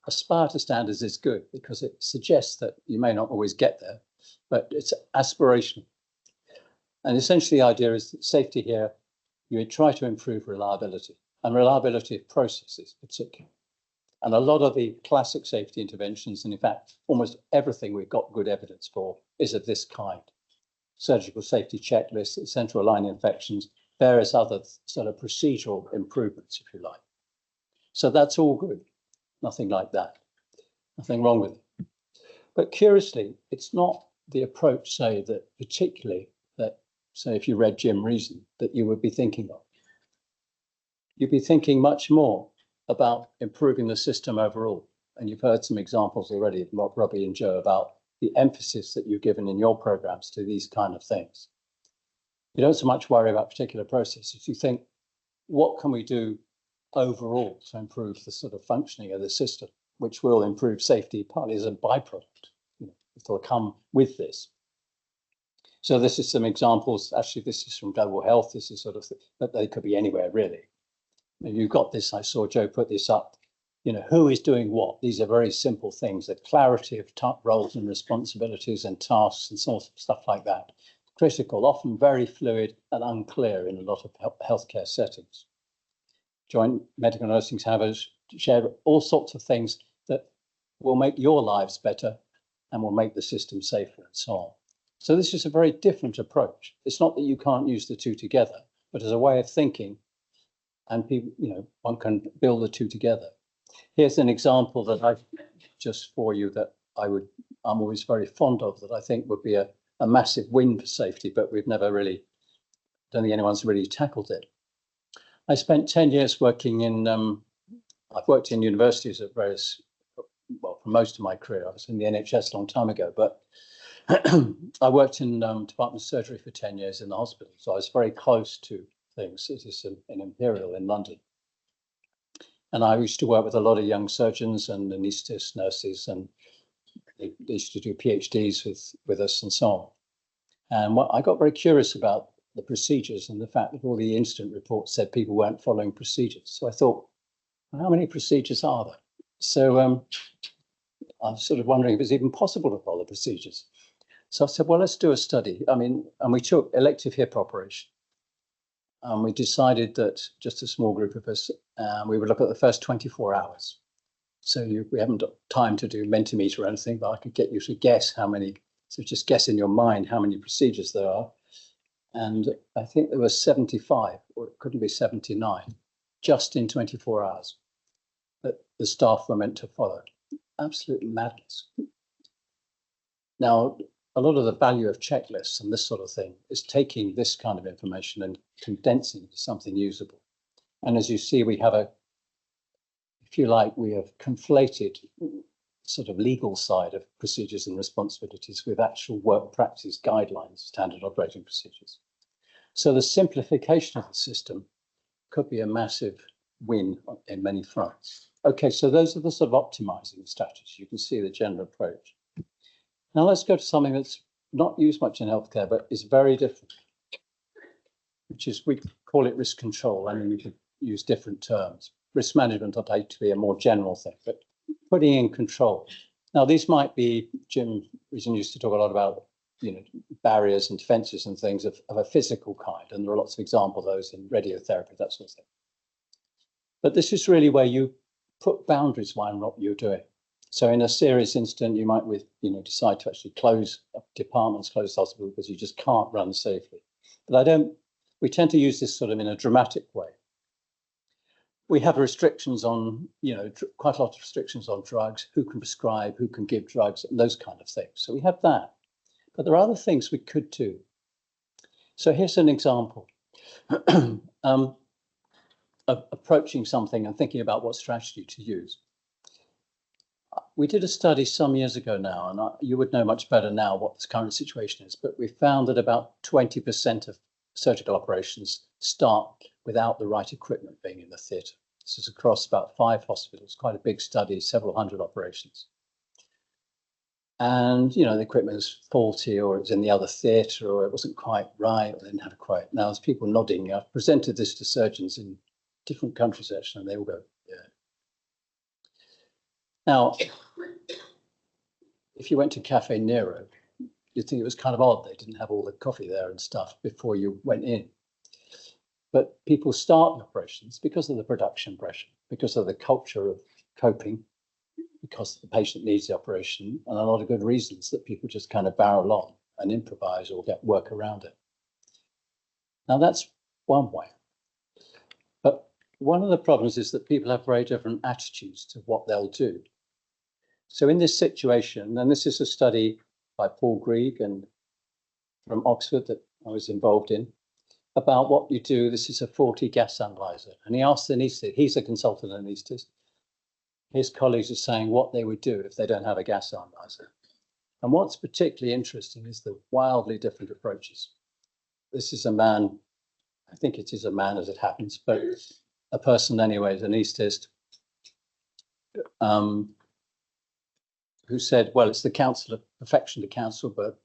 D: aspire to standards is good because it suggests that you may not always get there, but it's aspirational. And essentially the idea is that safety here, you try to improve reliability and reliability of processes particularly. And a lot of the classic safety interventions, and in fact, almost everything we've got good evidence for is of this kind. Surgical safety checklists, central line infections, various other sort of procedural improvements, if you like. So that's all good. Nothing like that. Nothing wrong with it. But curiously, it's not the approach, say, that particularly that, say, if you read Jim Reason, that you would be thinking of. You'd be thinking much more about improving the system overall. And you've heard some examples already, Robbie and Joe, about the emphasis that you've given in your programs to these kind of things. You don't so much worry about particular processes. You think, what can we do overall to improve the sort of functioning of the system, which will improve safety partly as a byproduct, it'll come with this. So this is some examples. Actually, this is from global health. This is sort of, but they could be anywhere really. And you've got this, I saw Joe put this up, who is doing what? These are very simple things, the clarity of roles and responsibilities and tasks and sort of stuff like that. Critical, often very fluid and unclear in a lot of healthcare settings. Joint medical nursing havers share all sorts of things that will make your lives better and will make the system safer and so on. So this is a very different approach. It's not that you can't use the two together, but as a way of thinking, and people, one can build the two together. Here's an example that I've just for you that I'm always very fond of, that I think would be a massive win for safety, but we've never really, don't think anyone's really tackled it. I spent 10 years working in, I've worked in universities at various, well, for most of my career. I was in the NHS a long time ago, but I worked in Department of Surgery for 10 years in the hospital. So I was very close to things. It is in Imperial in London. And I used to work with a lot of young surgeons and anaesthetist nurses, and they used to do PhDs with us and so on. And I got very curious about the procedures and the fact that all the incident reports said people weren't following procedures. So I thought, well, how many procedures are there? So I was sort of wondering if it's even possible to follow procedures. So I said, well, let's do a study. And we took elective hip operation. And we decided that just a small group of us, we would look at the first 24 hours. So we haven't got time to do Mentimeter or anything, but I could get you to guess how many, so just guess in your mind how many procedures there are. And I think there were 75, or it couldn't be 79, just in 24 hours that the staff were meant to follow. Absolute madness. Now, a lot of the value of checklists and this sort of thing is taking this kind of information and condensing it to something usable. And as you see, we have if you like, we have conflated sort of legal side of procedures and responsibilities with actual work practice guidelines, standard operating procedures. So the simplification of the system could be a massive win in many fronts. Okay, so those are the sort of optimizing strategies. You can see the general approach. Now let's go to something that's not used much in healthcare, but is very different, which is, we call it risk control. I mean, we could use different terms. Risk management I'd like to be a more general thing, but putting in control. Now, these might be, Jim used to talk a lot about, you know, barriers and defenses and things of a physical kind, and there are lots of examples of those in radiotherapy, that sort of thing. But this is really where you put boundaries around what you're doing. So in a serious incident, you might, decide to actually close departments, close hospitals, because you just can't run safely. But we tend to use this sort of in a dramatic way. We have restrictions on, quite a lot of restrictions on drugs, who can prescribe, who can give drugs, and those kind of things. So we have that. But there are other things we could do. So here's an example of approaching something and thinking about what strategy to use. We did a study some years ago now, and you would know much better now what the current situation is, but we found that about 20% of surgical operations start without the right equipment being in the theatre. This is across about 5 hospitals, quite a big study, several hundred operations. And, the equipment is faulty, or it's in the other theatre, or it wasn't quite right, or they didn't have it quite. Now, there's people nodding. I've presented this to surgeons in different countries, actually, and they all go, yeah. Now, if you went to Cafe Nero, you'd think it was kind of odd. They didn't have all the coffee there and stuff before you went in. But people start the operations because of the production pressure, because of the culture of coping, because the patient needs the operation, and a lot of good reasons that people just kind of barrel on and improvise or get work around it. Now, that's one way. But one of the problems is that people have very different attitudes to what they'll do. So in this situation, and this is a study by Paul Grieg and from Oxford that I was involved in, about what you do. This is a 40 gas analyzer. And he asked the anaesthetist, he's a consultant anaesthetist, his colleagues are saying what they would do if they don't have a gas analyzer. And what's particularly interesting is the wildly different approaches. This is a man, I think it is a man as it happens, but a person anyway, an anaesthetist, who said, well, it's the counsel of perfection to counsel, but,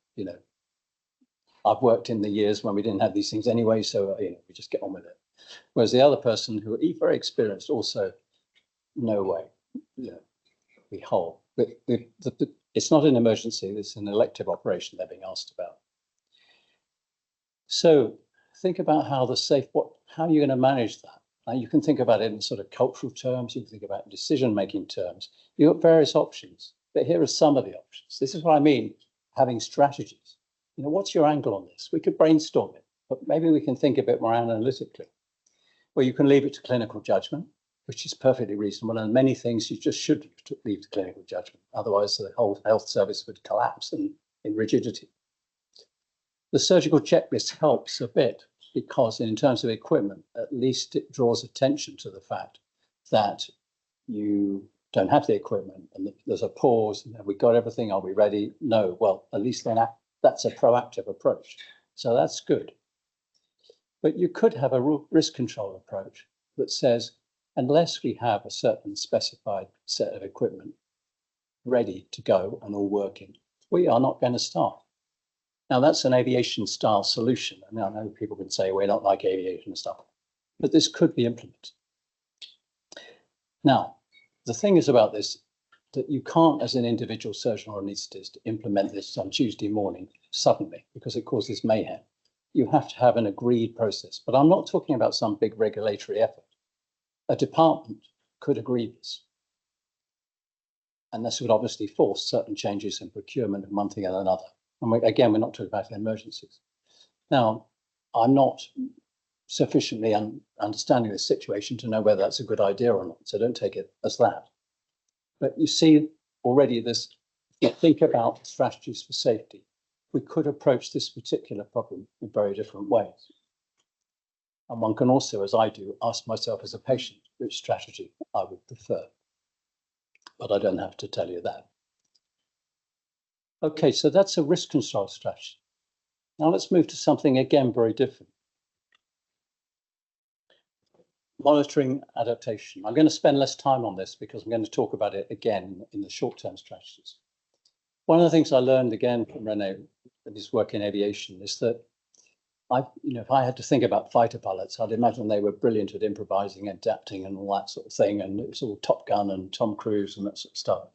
D: I've worked in the years when we didn't have these things anyway, so, we just get on with it. Whereas the other person, who are very experienced, also, no way, we whole. But it's not an emergency, it's an elective operation they're being asked about. So think about how how are you going to manage that? Now, you can think about it in sort of cultural terms, you can think about it in decision-making terms. You've got various options, but here are some of the options. This is what I mean, having strategies. What's your angle on this? We could brainstorm it, but maybe we can think a bit more analytically. Well, you can leave it to clinical judgment, which is perfectly reasonable, and many things you just should leave to clinical judgment. Otherwise, the whole health service would collapse in rigidity. The surgical checklist helps a bit because in terms of equipment, at least it draws attention to the fact that you don't have the equipment and there's a pause. Have we got everything? Are we ready? No. Well, at least then that's a proactive approach. So that's good. But you could have a risk control approach that says, unless we have a certain specified set of equipment ready to go and all working, we are not going to start. Now, that's an aviation style solution. I mean, I know people can say we're not like aviation and stuff, but this could be implemented. Now, the thing is about this, that you can't, as an individual surgeon or anaesthetist, implement this on Tuesday morning suddenly because it causes mayhem. You have to have an agreed process. But I'm not talking about some big regulatory effort. A department could agree this. And this would obviously force certain changes in procurement of one thing and another. And again, we're not talking about emergencies. Now, I'm not sufficiently understanding the situation to know whether that's a good idea or not. So don't take it as that. But you see already this, if you think about strategies for safety, we could approach this particular problem in very different ways. And one can also, as I do, ask myself as a patient which strategy I would prefer. But I don't have to tell you that. Okay, so that's a risk control strategy. Now let's move to something again very different. Monitoring adaptation. I'm going to spend less time on this because I'm going to talk about it again in the short-term strategies. One of the things I learned again from Rene in his work in aviation is that if I had to think about fighter pilots, I'd imagine they were brilliant at improvising, adapting, and all that sort of thing. And it was all Top Gun and Tom Cruise and that sort of stuff.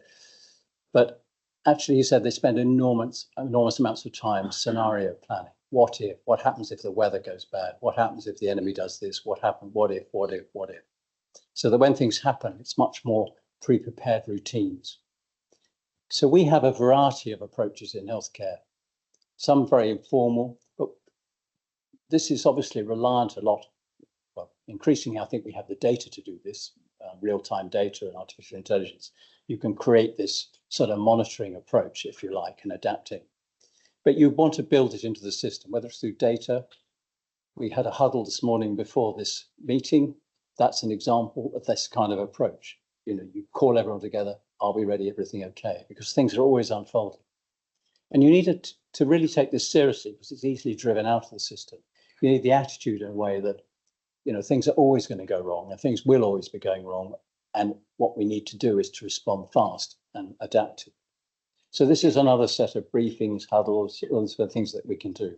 D: But actually, he said they spend enormous amounts of time scenario planning. What if? What happens if the weather goes bad? What happens if the enemy does this? What happens? What if? What if? What if? So that when things happen, it's much more pre-prepared routines. So we have a variety of approaches in healthcare, some very informal, but this is obviously reliant a lot. Well, increasingly, I think we have the data to do this, real-time data and artificial intelligence. You can create this sort of monitoring approach, if you like, and adapting. But you want to build it into the system, whether it's through data. We had a huddle this morning before this meeting. That's an example of this kind of approach. You call everyone together. Are we ready? Everything okay? Because things are always unfolding. And you need to really take this seriously because it's easily driven out of the system. You need the attitude in a way that, things are always going to go wrong and things will always be going wrong. And what we need to do is to respond fast and adapt to. So this is another set of briefings, huddles, all those things that we can do.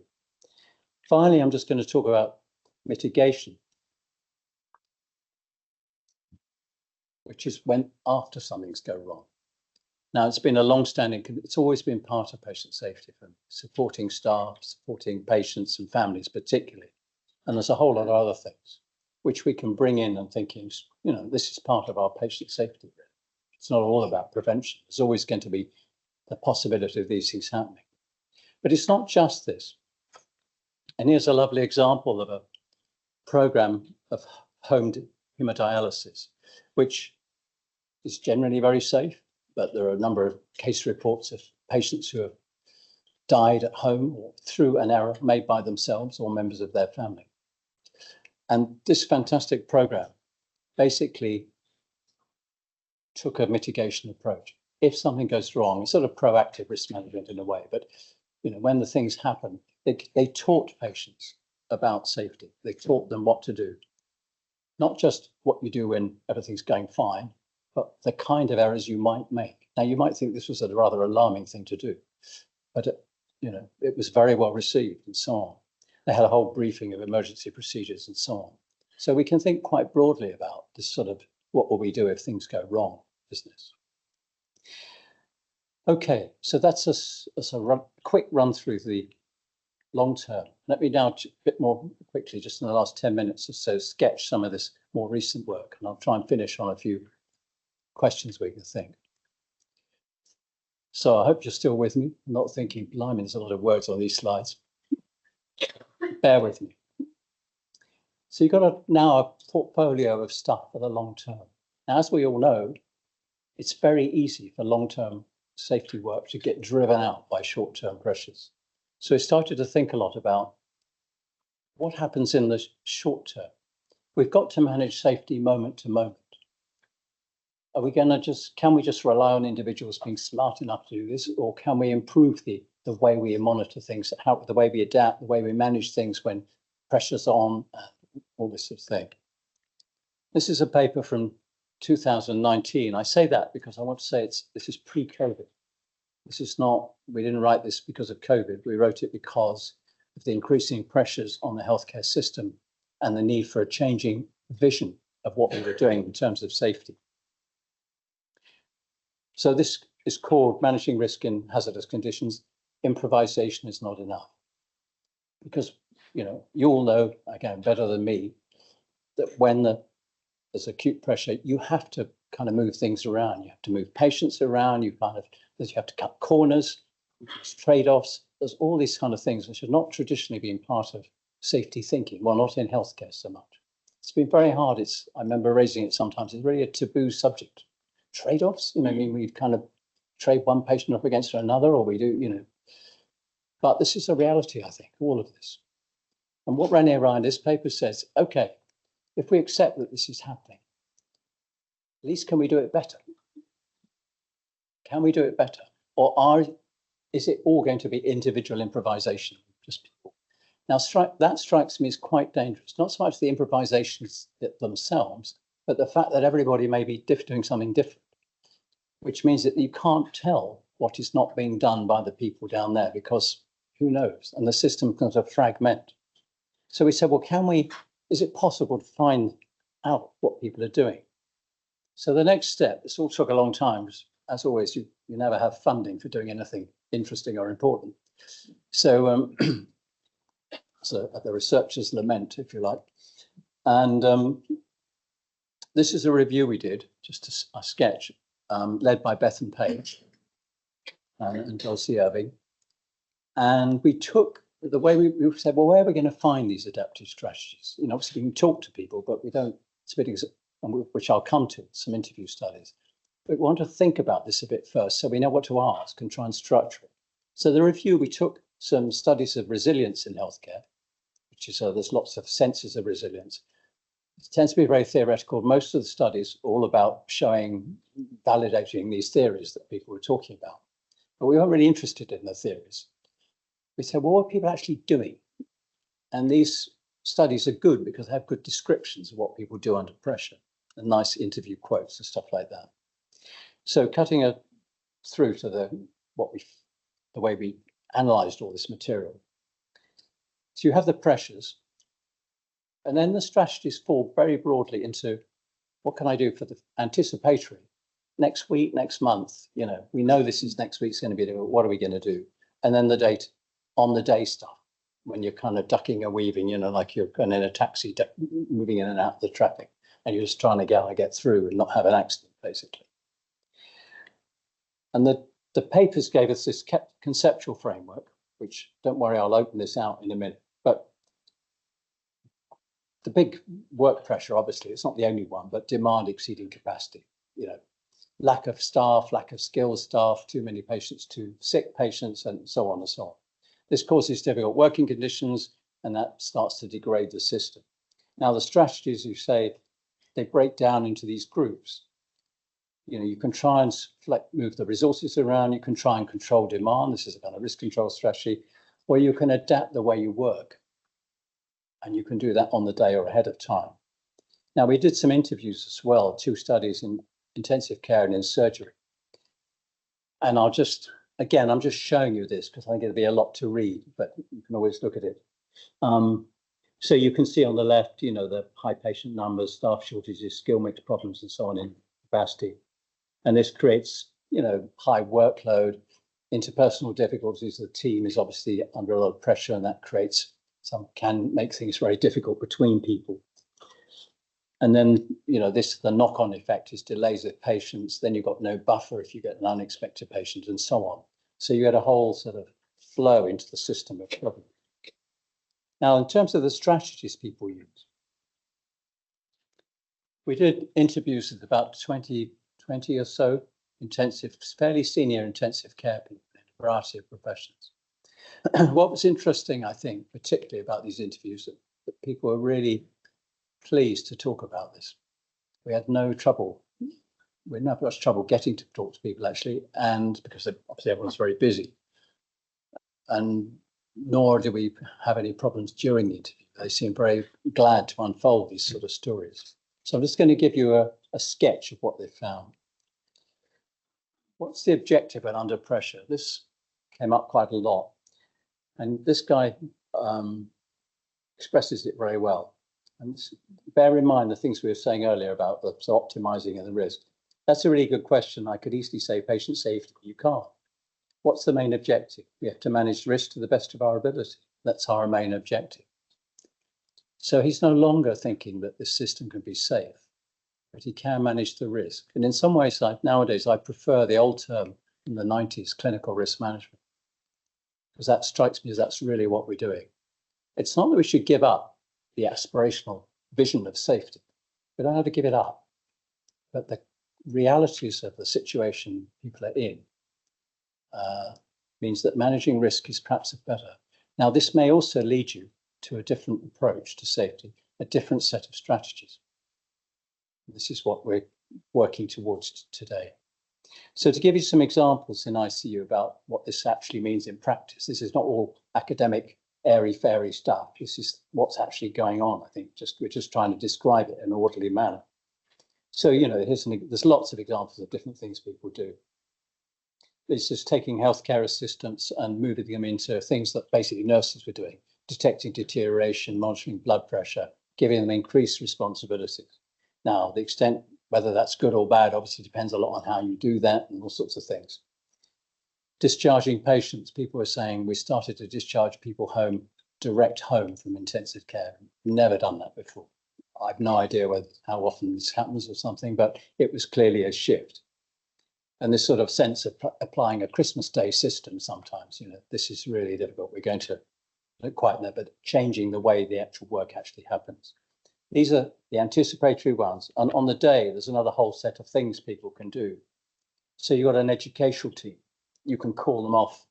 D: Finally, I'm just going to talk about mitigation, which is when after something's go wrong. Now, it's been a long-standing, it's always been part of patient safety, from supporting staff, supporting patients and families particularly. And there's a whole lot of other things which we can bring in and thinking, this is part of our patient safety. It's not all about prevention. There's always going to be the possibility of these things happening. But it's not just this. And here's a lovely example of a program of home hemodialysis, which is generally very safe, but there are a number of case reports of patients who have died at home or through an error made by themselves or members of their family. And this fantastic program basically took a mitigation approach. If something goes wrong, it's sort of proactive risk management in a way, but when the things happen, they taught patients about safety. They taught them what to do, not just what you do when everything's going fine, but the kind of errors you might make. Now, you might think this was a rather alarming thing to do, but it was very well received and so on. They had a whole briefing of emergency procedures and so on. So we can think quite broadly about this sort of what will we do if things go wrong business. Okay, so that's a quick run through the long term. Let me now a bit more quickly, just in the last 10 minutes or so, sketch some of this more recent work, and I'll try and finish on a few questions we can think. So I hope you're still with me. I'm not thinking, blimey, there's a lot of words on these slides. Bear with me. So you've got now a portfolio of stuff for the long term. Now, as we all know, it's very easy for long-term safety work to get driven out by short-term pressures. So I started to think a lot about what happens in the short term. We've got to manage safety moment to moment. Are we going to can we just rely on individuals being smart enough to do this, or can we improve the way we monitor things, the way we adapt, the way we manage things when pressure's on, all this sort of thing? This is a paper from 2019. I say that because I want to say this is pre-COVID. This is not, we didn't write this because of COVID. We wrote it because of the increasing pressures on the healthcare system and the need for a changing vision of what we were doing in terms of safety. So this is called Managing Risk in Hazardous Conditions. Improvisation is not enough. Because, you all know, again, better than me, that when there's acute pressure, you have to kind of move things around. You have to move patients around. You have to cut corners, trade-offs. There's all these kind of things which have not traditionally been part of safety thinking. Well, not in healthcare so much. It's been very hard. I remember raising it sometimes. It's really a taboo subject. Trade-offs, we kind of trade one patient up against another, or we do, But this is a reality, I think, all of this. And what Rene Ryan, this paper says, okay, if we accept that this is happening, at least can we do it better? Can we do it better? Or is it all going to be individual improvisation, just people? Now, that strikes me as quite dangerous, not so much the improvisations themselves, but the fact that everybody may be doing something different, which means that you can't tell what is not being done by the people down there, because who knows? And the system can sort of fragment. So we said, well, is it possible to find out what people are doing? So the next step, this all took a long time. As always, you never have funding for doing anything interesting or important. So, so the researchers lament, if you like. And this is a review we did, just a sketch, led by Beth and Paige and Dulcie Irving. And we took the way we said, well, where are we going to find these adaptive strategies? You know, obviously we can talk to people, but we don't, which I'll come to, some interview studies. But we want to think about this a bit first so we know what to ask and try and structure it. So the review, we took some studies of resilience in healthcare, which is, there's lots of senses of resilience. It tends to be very theoretical. Most of the studies are all about validating these theories that people were talking about. But we weren't really interested in the theories. We said, well, what are people actually doing? And these studies are good because they have good descriptions of what people do under pressure and nice interview quotes and stuff like that. So cutting through to the way we analysed all this material. So you have the pressures, and then the strategies fall very broadly into what can I do for the anticipatory? Next week, next month, you know, we know this is next week's going to be, what are we going to do? And then the date, on the day stuff, when you're kind of ducking and weaving, you know, like you're going in a taxi, moving in and out of the traffic, and you're just trying to get through and not have an accident, basically. And the papers gave us this conceptual framework, which, don't worry, I'll open this out in a minute. But the big work pressure, obviously, it's not the only one, but demand exceeding capacity, you know, lack of staff, lack of skilled staff, too many patients, too sick patients, and so on and so on. This causes difficult working conditions, and that starts to degrade the system. Now, the strategies, you say, they break down into these groups. You know, you can try and move the resources around, you can try and control demand. This is a kind of risk control strategy, or you can adapt the way you work. And you can do that on the day or ahead of time. Now, we did some interviews as well, 2 studies in intensive care and in surgery. And I'm just showing you this because I think it'll be a lot to read, but you can always look at it. So you can see on the left, you know, the high patient numbers, staff shortages, skill mix problems, and so on in capacity. And this creates, you know, high workload, interpersonal difficulties. The team is obviously under a lot of pressure, and that can make things very difficult between people. And then, you know, the knock-on effect is delays of patients. Then you've got no buffer if you get an unexpected patient, and so on. So you get a whole sort of flow into the system of problem. Now, in terms of the strategies people use, we did interviews with about 20 or so fairly senior intensive care people in a variety of professions. What was interesting, I think, particularly about these interviews, that people were really pleased to talk about this. We had no trouble. We had not much trouble getting to talk to people, actually, and because obviously everyone's very busy. And nor did we have any problems during the interview. They seemed very glad to unfold these sort of stories. So I'm just going to give you a sketch of what they found. What's the objective when under pressure? This came up quite a lot. And this guy expresses it very well. And bear in mind the things we were saying earlier about the optimizing and the risk. That's a really good question. I could easily say patient safety, but you can't. What's the main objective? We have to manage risk to the best of our ability. That's our main objective. So he's no longer thinking that this system can be safe, but he can manage the risk. And in some ways, nowadays, I prefer the old term in the 90s, clinical risk management, because that strikes me as that's really what we're doing. It's not that we should give up the aspirational vision of safety. We don't have to give it up, but the realities of the situation people are in means that managing risk is perhaps better. Now, this may also lead you to a different approach to safety, a different set of strategies. This is what we're working towards today. So to give you some examples in ICU about what this actually means in practice, this is not all academic airy-fairy stuff. This is what's actually going on. I think we're just trying to describe it in an orderly manner. So, you know, there's lots of examples of different things people do. It's just taking healthcare assistants and moving them into things that basically nurses were doing, detecting deterioration, monitoring blood pressure, giving them increased responsibilities. Now, the extent, whether that's good or bad, obviously depends a lot on how you do that and all sorts of things. Discharging patients, people are saying we started to discharge people direct home from intensive care. Never done that before. I've no idea how often this happens or something, but it was clearly a shift. And this sort of sense of applying a Christmas Day system sometimes, you know, this is really difficult. We're going to look quite there, but changing the way the actual work actually happens. These are the anticipatory ones. And on the day, there's another whole set of things people can do. So you've got an educational team. You can call them off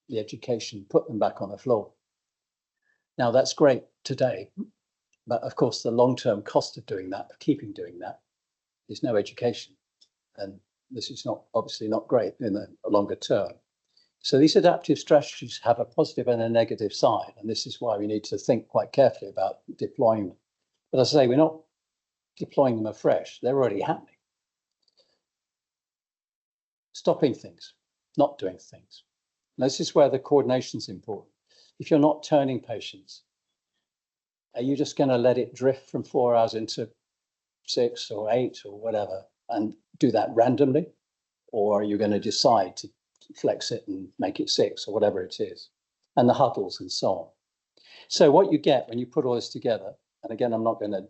D: the education, put them back on the floor. Now, that's great today. But of course, the long-term cost of doing that, of keeping doing that, is no education. And this is obviously not great in the longer term. So these adaptive strategies have a positive and a negative side. And this is why we need to think quite carefully about deploying them. But as I say, we're not deploying them afresh. They're already happening. Stopping things, not doing things. And this is where the coordination is important. If you're not turning patients, are you just going to let it drift from 4 hours into 6 or 8 or whatever and do that randomly? Or are you going to decide to flex it and make it 6 or whatever it is? And the huddles and so on. So what you get when you put all this together, and again, I'm not going to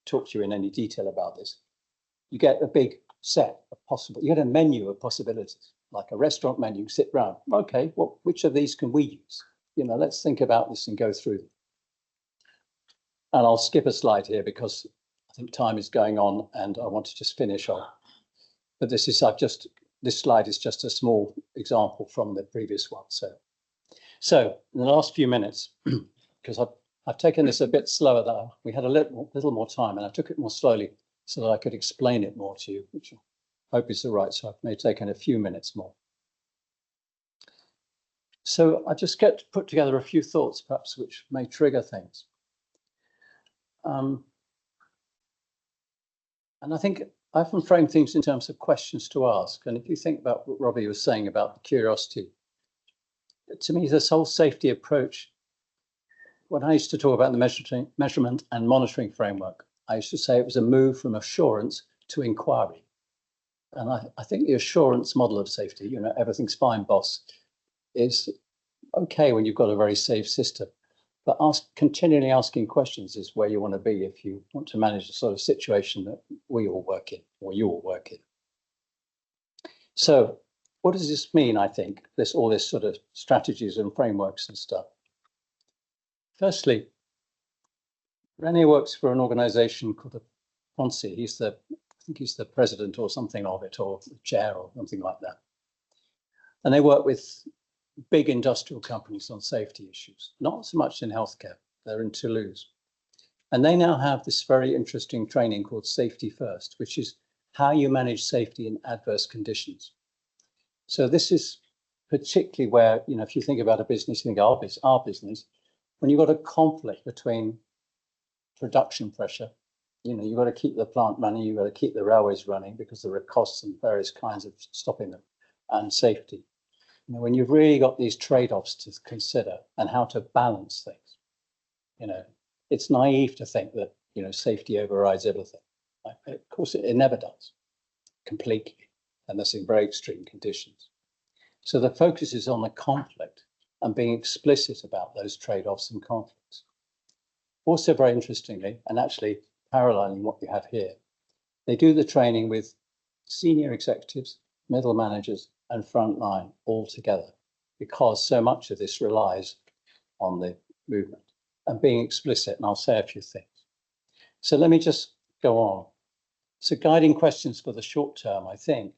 D: talk to you in any detail about this, you get a big set of possible, you get a menu of possibilities, like a restaurant menu, sit round. Okay, well, which of these can we use? You know, let's think about this and go through them. And I'll skip a slide here because I think time is going on and I want to just finish on. But this slide is just a small example from the previous one. So in the last few minutes, because I've taken this a bit slower, that we had a little more time and I took it more slowly so that I could explain it more to you, which I hope is all right. So I've may taken a few minutes more. So I just get to put together a few thoughts, perhaps, which may trigger things. And I think I often frame things in terms of questions to ask. And if you think about what Robbie was saying about curiosity, to me, this whole safety approach, when I used to talk about the measurement and monitoring framework, I used to say it was a move from assurance to inquiry. And I think the assurance model of safety, you know, everything's fine, boss, is okay when you've got a very safe system. But continually asking questions is where you want to be if you want to manage the sort of situation that we all work in, or you all work in. So what does this mean, I think, all this sort of strategies and frameworks and stuff? Firstly, René works for an organization called the FONSI. I think he's the president or something of it, or the chair or something like that. And they work with big industrial companies on safety issues, not so much in healthcare. They're in Toulouse. And they now have this very interesting training called Safety First, which is how you manage safety in adverse conditions. So this is particularly where, you know, if you think about a business, you think our business, when you've got a conflict between production pressure, you know, you've got to keep the plant running, you've got to keep the railways running because there are costs and various kinds of stopping them, and safety. You know, when you've really got these trade-offs to consider and how to balance things, you know, it's naive to think that, you know, safety overrides everything. Of course, it never does completely, and that's in very extreme conditions. So the focus is on the conflict and being explicit about those trade-offs and conflicts. Also, very interestingly, and actually paralleling what you have here, they do the training with senior executives, middle managers, and frontline all together, because so much of this relies on the movement and being explicit. And I'll say a few things. So let me just go on. So guiding questions for the short term, I think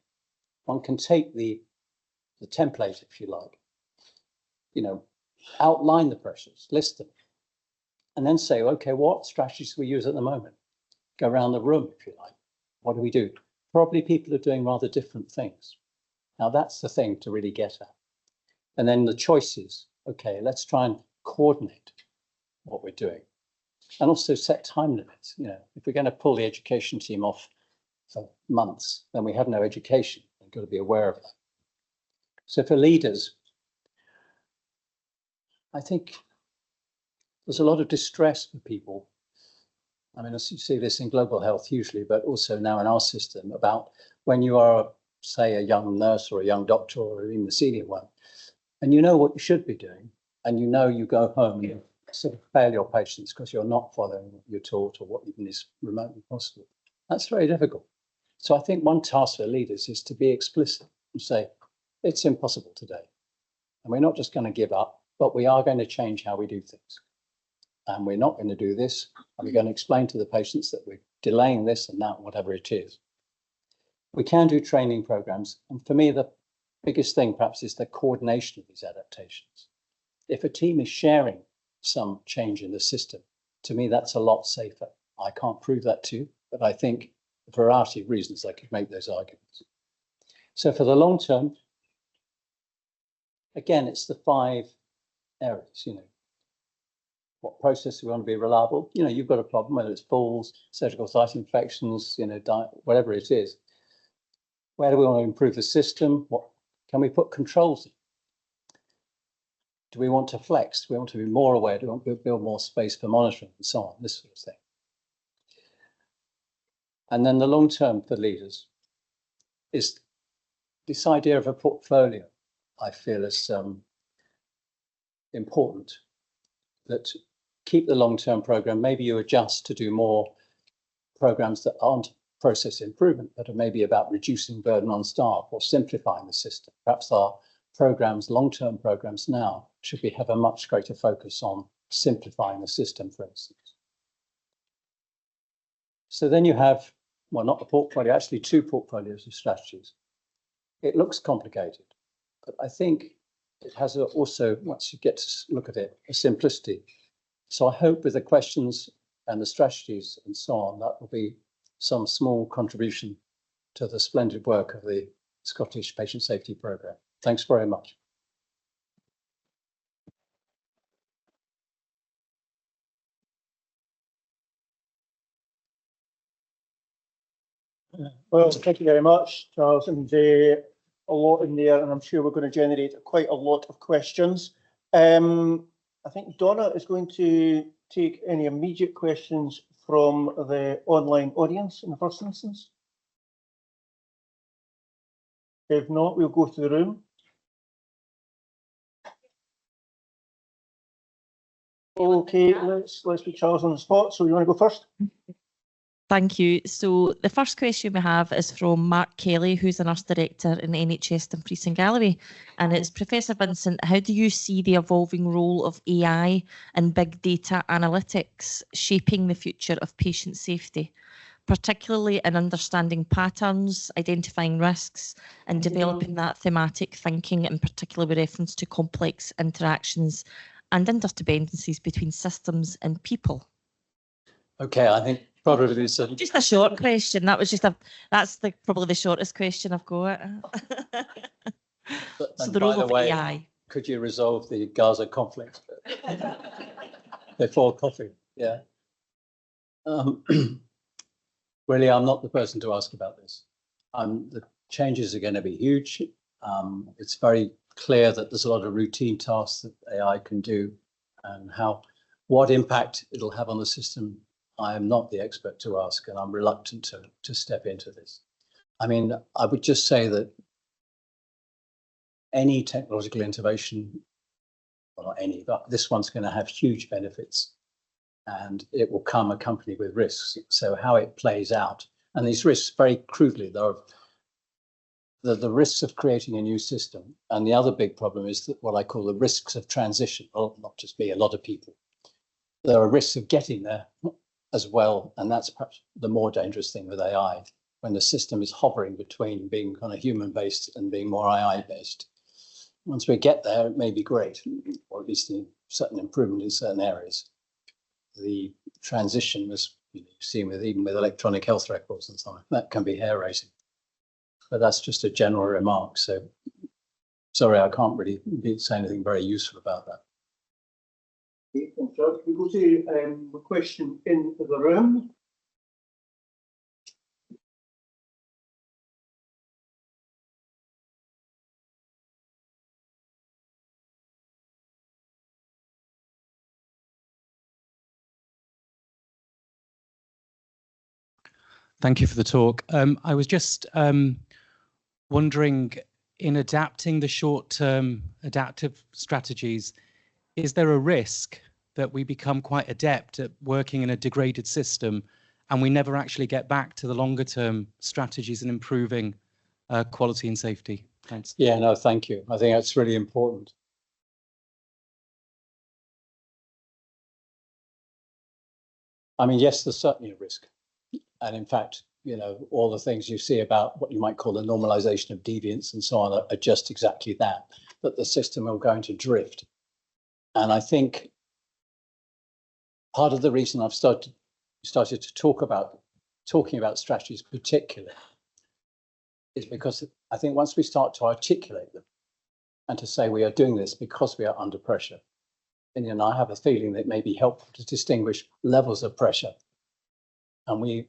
D: one can take the template, if you like, you know, outline the pressures, list them, and then say, okay, what strategies do we use at the moment? Go around the room, if you like. What do we do? probably people are doing rather different things. Now that's the thing to really get at. And then the choices, okay, let's try and coordinate what we're doing and also set time limits. You know, if we're going to pull the education team off for months, then we have no education. We've got to be aware of that. So for leaders, I think there's a lot of distress for people. I mean, you see this in global health hugely, but also now in our system about when you are, say, a young nurse or a young doctor or even the senior one, and you know what you should be doing, and you know you go home and you sort of fail your patients because you're not following what you're taught or what even is remotely possible. That's very difficult. So I think one task for leaders is to be explicit and say, it's impossible today. And we're not just going to give up, but we are going to change how we do things. And we're not going to do this. And we're going to explain to the patients that we're delaying this and that, whatever it is. We can do training programs. And for me, the biggest thing perhaps is the coordination of these adaptations. If a team is sharing some change in the system, to me, that's a lot safer. I can't prove that to you, but I think a variety of reasons I could make those arguments. So for the long term, again, it's the 5 areas, you know. What process we want to be reliable? You know, you've got a problem, whether it's falls, surgical site infections, you know, whatever it is. Where do we want to improve the system? What can we put controls in? Do we want to flex? Do we want to be more aware? Do we want to build more space for monitoring and so on, this sort of thing. And then the long term for leaders is this idea of a portfolio, I feel is important. That keep the long-term program, maybe you adjust to do more programs that aren't process improvement, but are maybe about reducing burden on staff or simplifying the system. Perhaps our programs, long-term programs now, should have a much greater focus on simplifying the system, for instance. So then you have, well, not a portfolio, actually 2 portfolios of strategies. It looks complicated, but I think it has also, once you get to look at it, a simplicity. So I hope with the questions and the strategies and so on, that will be some small contribution to the splendid work of the Scottish Patient Safety Programme. Thanks very much.
A: Well, thank you very much, Charles, and a lot in there, and I'm sure we're going to generate quite a lot of questions. I think Donna is going to take any immediate questions from the online audience in the first instance. If not, we'll go to the room. Okay, let's put Charles on the spot. So you want to go first?
E: Thank you. So the first question we have is from Mark Kelly, who's a nurse director in NHS Dumfries and Galloway. And it's Professor Vincent, how do you see the evolving role of AI and big data analytics shaping the future of patient safety, particularly in understanding patterns, identifying risks, and developing that thematic thinking, in particular with reference to complex interactions and interdependencies between systems and people?
D: Okay, I think probably it's
E: just a short question. That was just that's probably the shortest question I've got. So the role of AI.
D: Could you resolve the Gaza conflict before coffee? Yeah. Really, I'm not the person to ask about this. The changes are going to be huge. It's very clear that there's a lot of routine tasks that AI can do, and what impact it'll have on the system, I am not the expert to ask, and I'm reluctant to step into this. I mean, I would just say that any technological innovation, well, not any, but this one's going to have huge benefits, and it will come accompanied with risks. So how it plays out, and these risks, very crudely, the risks of creating a new system, and the other big problem is that what I call the risks of transition. Well, not just me, a lot of people. There are risks of getting there as well, and that's perhaps the more dangerous thing with AI, when the system is hovering between being kind of human-based and being more AI-based. Once we get there, it may be great, or at least in certain improvement in certain areas. The transition was, you've seen even with electronic health records and so on, that can be hair-raising. But that's just a general remark. So sorry, I can't really say anything very useful about that.
A: Okay, thanks, George. We go to a question in the room.
F: Thank you for the talk. I was just wondering, in adapting the short-term adaptive strategies, is there a risk that we become quite adept at working in a degraded system and we never actually get back to the longer-term strategies and improving quality and safety? Thanks.
D: Yeah, no, thank you. I think that's really important. I mean, yes, there's certainly a risk. And in fact, you know, all the things you see about what you might call the normalization of deviance and so on are just exactly that the system will go into drift. And I think part of the reason I've started to talking about strategies particularly is because I think once we start to articulate them and to say we are doing this because we are under pressure, and you know, I have a feeling that it may be helpful to distinguish levels of pressure. And we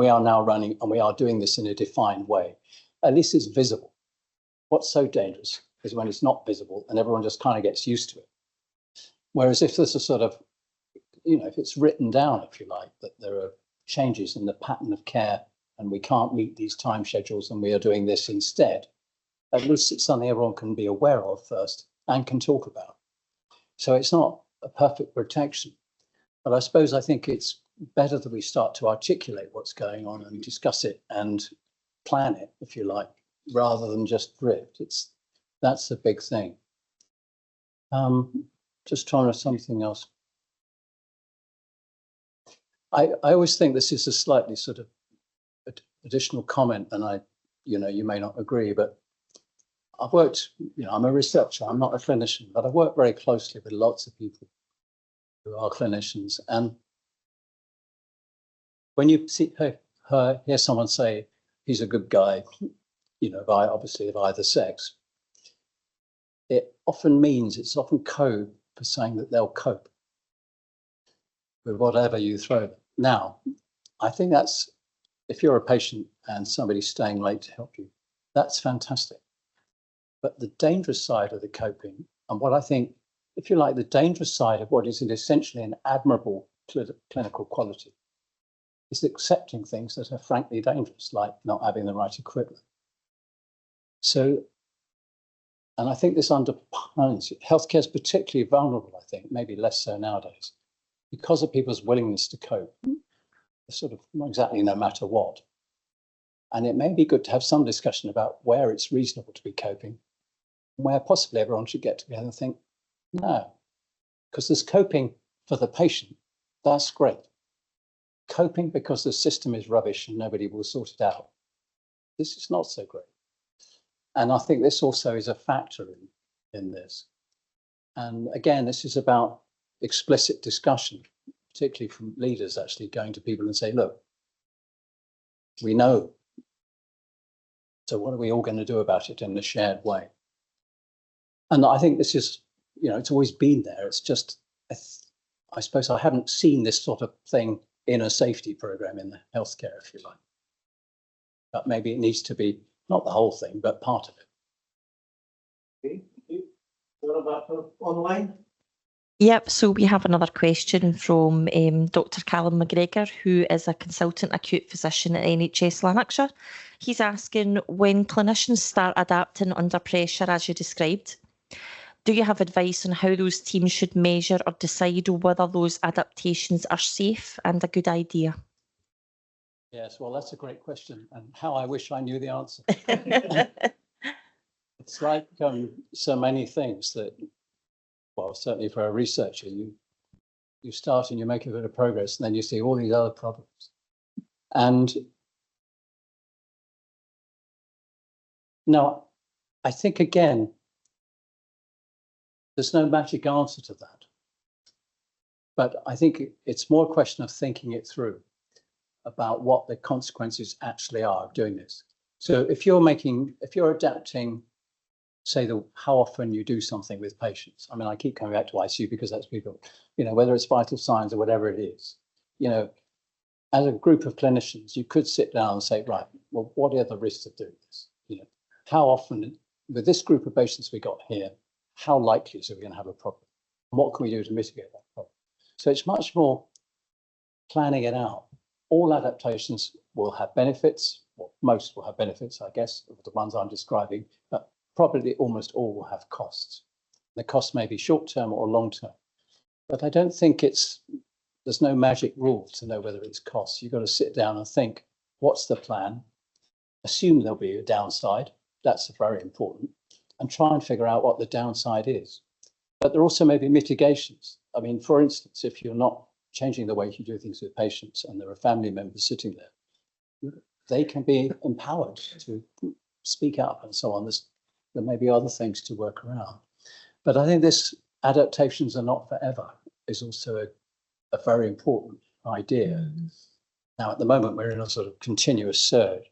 D: are now running and we are doing this in a defined way. At least it's visible. What's so dangerous is when it's not visible and everyone just kind of gets used to it. Whereas if there's a sort of, you know, if it's written down, if you like, that there are changes in the pattern of care and we can't meet these time schedules and we are doing this instead, at least it's something everyone can be aware of first and can talk about. So it's not a perfect protection, but I think it's better that we start to articulate what's going on and discuss it and plan it, if you like, rather than just drift. That's a big thing. Just trying to something else. I always think this is a slightly sort of additional comment, and you may not agree, but I've worked, I'm a researcher, I'm not a clinician, but I've worked very closely with lots of people who are clinicians, and when you hear someone say he's a good guy, obviously of either sex, it often means it's often code for saying that they'll cope with whatever you throw them. Now, I think that's, if you're a patient and somebody's staying late to help you, that's fantastic. But the dangerous side of the coping, and what I think, if you like, the dangerous side of what is essentially an admirable clinical quality, is accepting things that are frankly dangerous, like not having the right equipment. So, and I think this underpins it. Healthcare is particularly vulnerable, I think, maybe less so nowadays, because of people's willingness to cope, sort of not exactly no matter what. And it may be good to have some discussion about where it's reasonable to be coping, and where possibly everyone should get together and think, no, because there's coping for the patient, that's great. Coping because the system is rubbish and nobody will sort it out, this is not so great. And I think this also is a factor in this. And again, this is about explicit discussion, particularly from leaders actually going to people and say, look, we know, so what are we all going to do about it in a shared way? And I think this is, it's always been there. It's just, I suppose I haven't seen this sort of thing in a safety program in the healthcare, if you like. But maybe it needs to be not the whole thing, but part of it.
A: Okay, thank you. What about online?
E: Yep, so we have another question from Dr. Callum McGregor, who is a consultant acute physician at NHS Lanarkshire. He's asking, when clinicians start adapting under pressure, as you described, do you have advice on how those teams should measure or decide whether those adaptations are safe and a good idea?
D: Yes, well, that's a great question, and how I wish I knew the answer. It's like so many things that, well, certainly for a researcher, you start and you make a bit of progress, and then you see all these other problems. And now, I think, again, there's no magic answer to that. But I think it's more a question of thinking it through about what the consequences actually are of doing this. So if you're adapting, say how often you do something with patients. I mean, I keep coming back to ICU because that's people, whether it's vital signs or whatever it is, as a group of clinicians, you could sit down and say, right, well, what are the risks of doing this? How often with this group of patients we got here, how likely is it we're going to have a problem? And what can we do to mitigate that problem? So it's much more planning it out. All adaptations will have benefits. Well, most will have benefits, I guess, of the ones I'm describing, but probably almost all will have costs. The cost may be short-term or long-term, but I don't think there's no magic rule to know whether it's costs. You've got to sit down and think, what's the plan? Assume there'll be a downside. That's very important. And try and figure out what the downside is. But there also may be mitigations. I mean, for instance, if you're not changing the way you do things with patients and there are family members sitting there, they can be empowered to speak up and so on. There may be other things to work around. But I think this adaptations are not forever is also a very important idea. Now, at the moment, we're in a sort of continuous surge.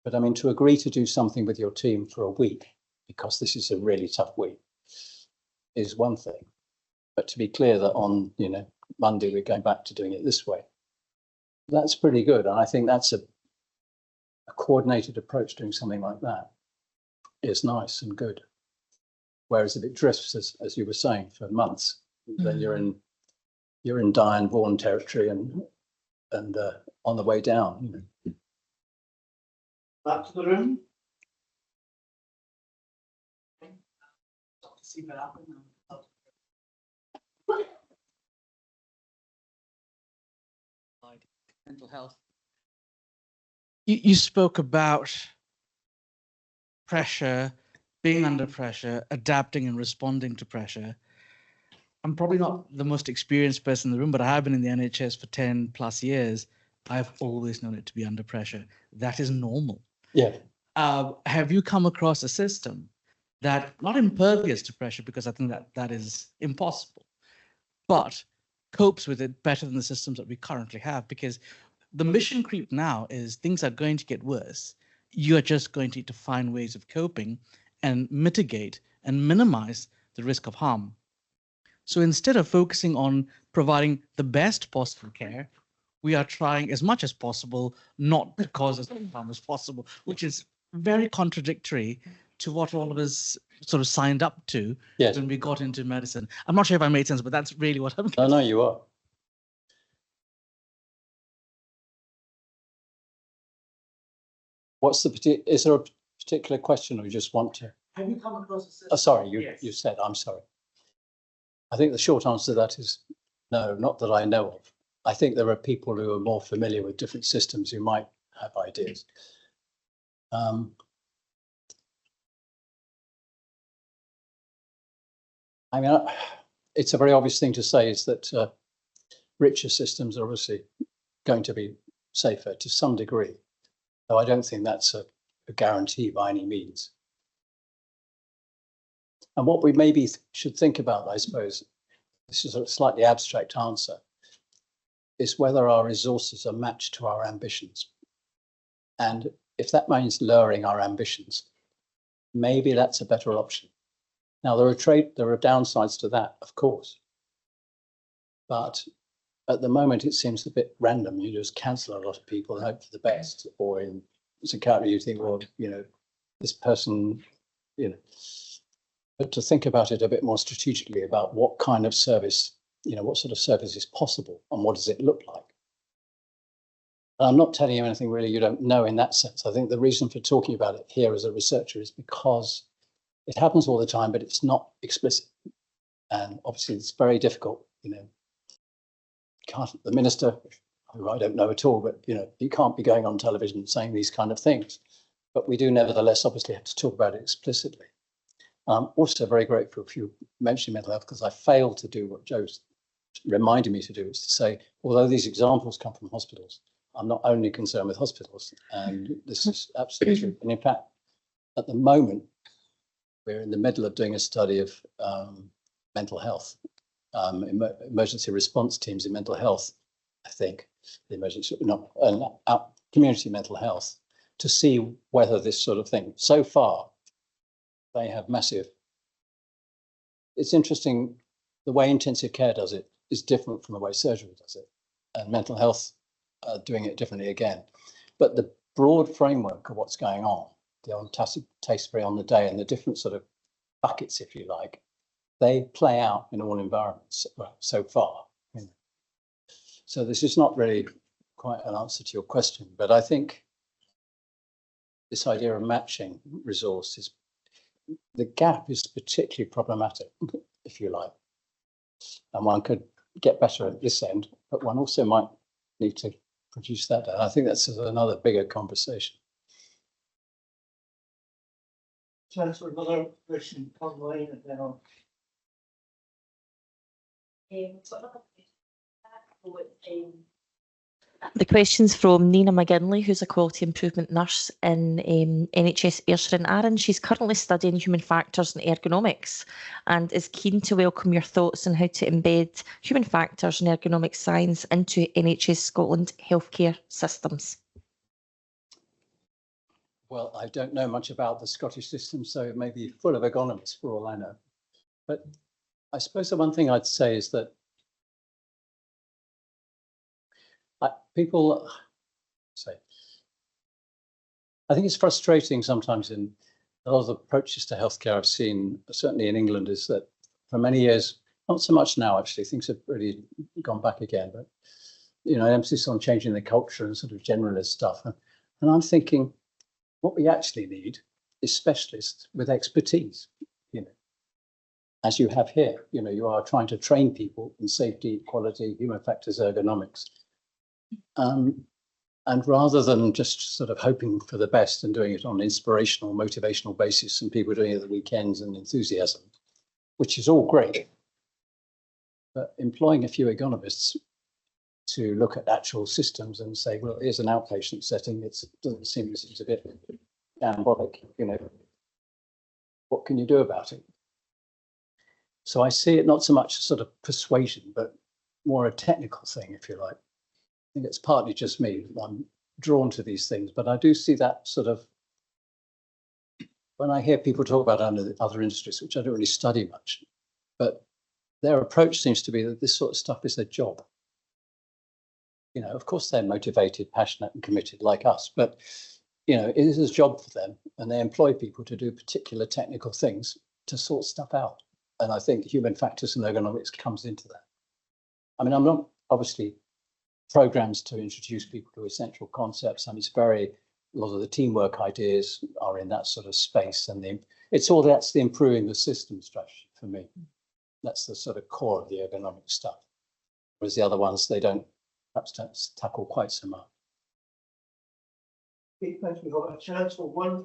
D: But I mean, to agree to do something with your team for a week, because this is a really tough week, is one thing. But to be clear that on, Monday, we're going back to doing it this way. That's pretty good. And I think that's a coordinated approach doing something like that is nice and good. Whereas if it drifts, as you were saying, for months, then you're in Diane Vaughan territory and on the way down.
A: Back to the room.
G: Mental health. You spoke about pressure, being under pressure, adapting and responding to pressure. I'm probably not the most experienced person in the room, but I have been in the NHS for 10 plus years. I've always known it to be under pressure. That is normal.
D: Yeah.
G: Have you come across a system that, not impervious to pressure, because I think that is impossible, but copes with it better than the systems that we currently have? Because the mission creep now is things are going to get worse. You are just going to need to find ways of coping and mitigate and minimize the risk of harm. So instead of focusing on providing the best possible care, we are trying as much as possible not to cause as much harm as possible, which is very contradictory to what all of us sort of signed up to when we got into medicine. I'm not sure if I made sense, but that's really what I'm getting.
D: No, you are. Is there a particular question, or you just want to?
G: Have you come across a system?
D: Oh, sorry,
G: Yes.
D: you said, I'm sorry. I think the short answer to that is no, not that I know of. I think there are people who are more familiar with different systems who might have ideas. I mean, it's a very obvious thing to say is that richer systems are obviously going to be safer to some degree, though I don't think that's a guarantee by any means. And what we maybe should think about, I suppose, this is a slightly abstract answer, is whether our resources are matched to our ambitions. And if that means lowering our ambitions, maybe that's a better option. Now, there are downsides to that, of course. But at the moment, it seems a bit random. You just cancel a lot of people and hope for the best. Or in psychiatry, you think, well, this person, But to think about it a bit more strategically about what kind of service, what sort of service is possible and what does it look like. And I'm not telling you anything really you don't know in that sense. I think the reason for talking about it here as a researcher is because it happens all the time, but it's not explicit. And obviously it's very difficult, the minister, who I don't know at all, but he can't be going on television saying these kind of things. But we do nevertheless obviously have to talk about it explicitly. I'm also very grateful for you mentioning mental health, because I failed to do what Joe's reminded me to do, is to say, although these examples come from hospitals, I'm not only concerned with hospitals, and this is absolutely true. And in fact, at the moment, we're in the middle of doing a study of mental health, emergency response teams in mental health, I think, the emergency, community mental health. to see whether this sort of thing. So far, they have massive. It's interesting, the way intensive care does it is different from the way surgery does it, and mental health doing it differently again. But the broad framework of what's going on, the on-task free on the day, and the different sort of buckets, if you like, they play out in all environments so far. So this is not really quite an answer to your question, but I think this idea of matching resources, the gap is particularly problematic, if you like. And one could get better at this end, but one also might need to produce that. I think that's another bigger conversation.
A: Chance for another question online, and then I'll.
E: The question's from Nina McGinley, who's a quality improvement nurse in NHS Ayrshire and Arran. She's currently studying human factors and ergonomics and is keen to welcome your thoughts on how to embed human factors and ergonomic science into NHS Scotland healthcare systems.
D: Well, I don't know much about the Scottish system, so it may be full of ergonomists for all I know. But I suppose the one thing I'd say is that people say, I think it's frustrating sometimes in a lot of the approaches to healthcare I've seen, certainly in England, is that for many years, not so much now actually, things have really gone back again, but emphasis on changing the culture and sort of generalist stuff. And I'm thinking, what we actually need is specialists with expertise, as you have here. You are trying to train people in safety, quality, human factors, ergonomics. And rather than just sort of hoping for the best and doing it on an inspirational, motivational basis, and people doing it at the weekends and enthusiasm, which is all great, but employing a few ergonomists to look at actual systems and say, well, here's an outpatient setting, it doesn't seem it's a bit shambolic, what can you do about it? So I see it not so much sort of persuasion, but more a technical thing, if you like. I think it's partly just me. I'm drawn to these things, but I do see that sort of, when I hear people talk about other industries, which I don't really study much, but their approach seems to be that this sort of stuff is their job. Of course they're motivated, passionate and committed like us, but it is a job for them, and they employ people to do particular technical things to sort stuff out. And I think human factors and ergonomics comes into that. I mean, I'm not obviously programs to introduce people to essential concepts. I mean, a lot of the teamwork ideas are in that sort of space, and that's the improving the system strategy for me. That's the sort of core of the ergonomic stuff. Whereas the other ones, they perhaps don't tackle quite so much.
A: Okay, thanks. We've got a chance for one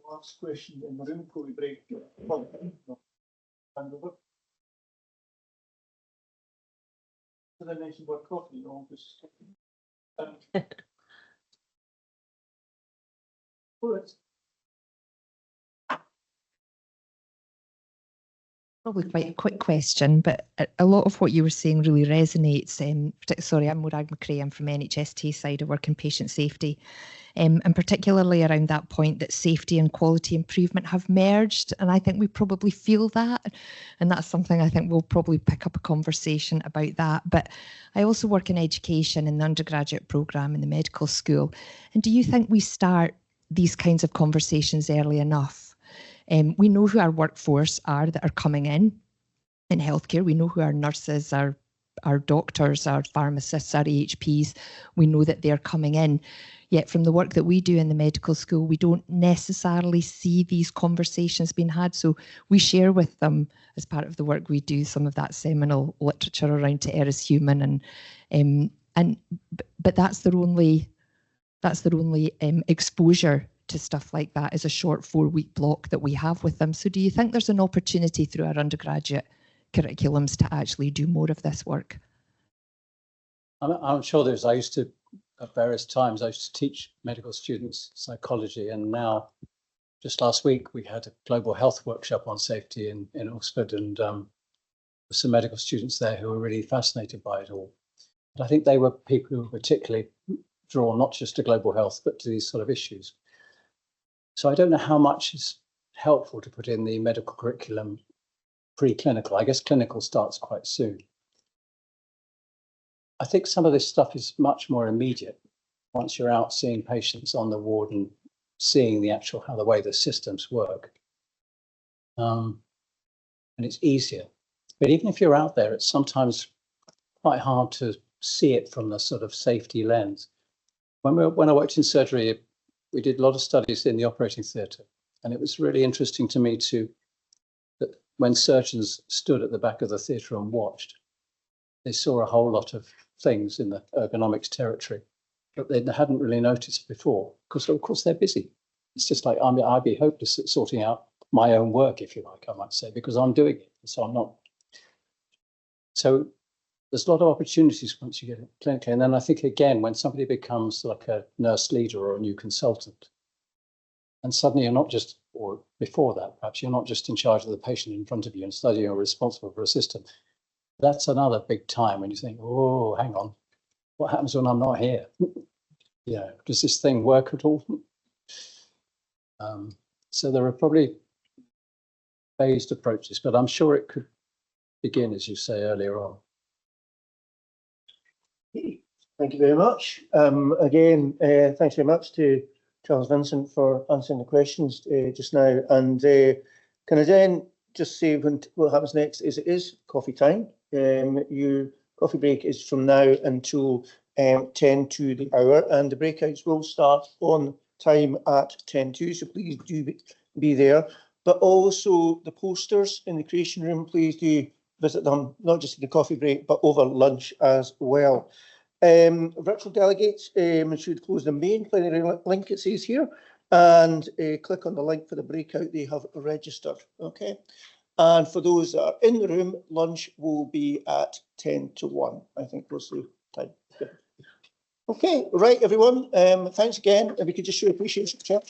A: last question in the room before we break. Hand over. Did I mention about coffee? Just
H: Probably quite a quick question, but a lot of what you were saying really resonates. Sorry, I'm Morag McRae. I'm from NHST side. I work in patient safety, and particularly around that point that safety and quality improvement have merged. And I think we probably feel that, and that's something I think we'll probably pick up a conversation about that. But I also work in education in the undergraduate programme in the medical school. And do you think we start these kinds of conversations early enough? We know who our workforce are that are coming in healthcare. We know who our nurses, our doctors, our pharmacists, our AHPs. We know that they're coming in. Yet from the work that we do in the medical school, we don't necessarily see these conversations being had. So we share with them, as part of the work we do, some of that seminal literature around to err is human, but that's their only exposure to stuff like that is a short 4-week block that we have with them. So do you think there's an opportunity through our undergraduate curriculums to actually do more of this work?
D: I'm sure there's. I used to, at various times, I used to teach medical students psychology, and now, just last week, we had a global health workshop on safety in Oxford, and some medical students there who were really fascinated by it all. But I think they were people who were particularly drawn not just to global health, but to these sort of issues. So I don't know how much is helpful to put in the medical curriculum pre-clinical. I guess clinical starts quite soon. I think some of this stuff is much more immediate once you're out seeing patients on the ward and seeing the actual how the way the systems work. And it's easier. But even if you're out there, it's sometimes quite hard to see it from the sort of safety lens. When I worked in surgery, we did a lot of studies in the operating theatre, and it was really interesting to me that when surgeons stood at the back of the theatre and watched, they saw a whole lot of things in the ergonomics territory that they hadn't really noticed before, because of course they're busy. It's just like I'd be hopeless at sorting out my own work, if you like, I might say, because I'm doing it, so I'm not. So there's a lot of opportunities once you get it clinically. And then I think, again, when somebody becomes like a nurse leader or a new consultant, and suddenly you're not just, or before that, perhaps you're not just in charge of the patient in front of you and suddenly you're responsible for a system. That's another big time when you think, oh, hang on, what happens when I'm not here? Yeah, does this thing work at all? So there are probably phased approaches, but I'm sure it could begin, as you say, earlier on.
A: Thank you very much. Again, thanks very much to Charles Vincent for answering the questions just now. And can I then just say what happens next is it is coffee time. Your coffee break is from now until 10 to the hour, and the breakouts will start on time at 10 to, so please do be there. But also the posters in the creation room, please do visit them, not just in the coffee break, but over lunch as well. Virtual delegates should close the main plenary link, it says here, and click on the link for the breakout they have registered. Okay. And for those that are in the room, lunch will be at 10 to 1. I think was the time. Okay, right, everyone. Thanks again. If we could just show appreciation, Chair.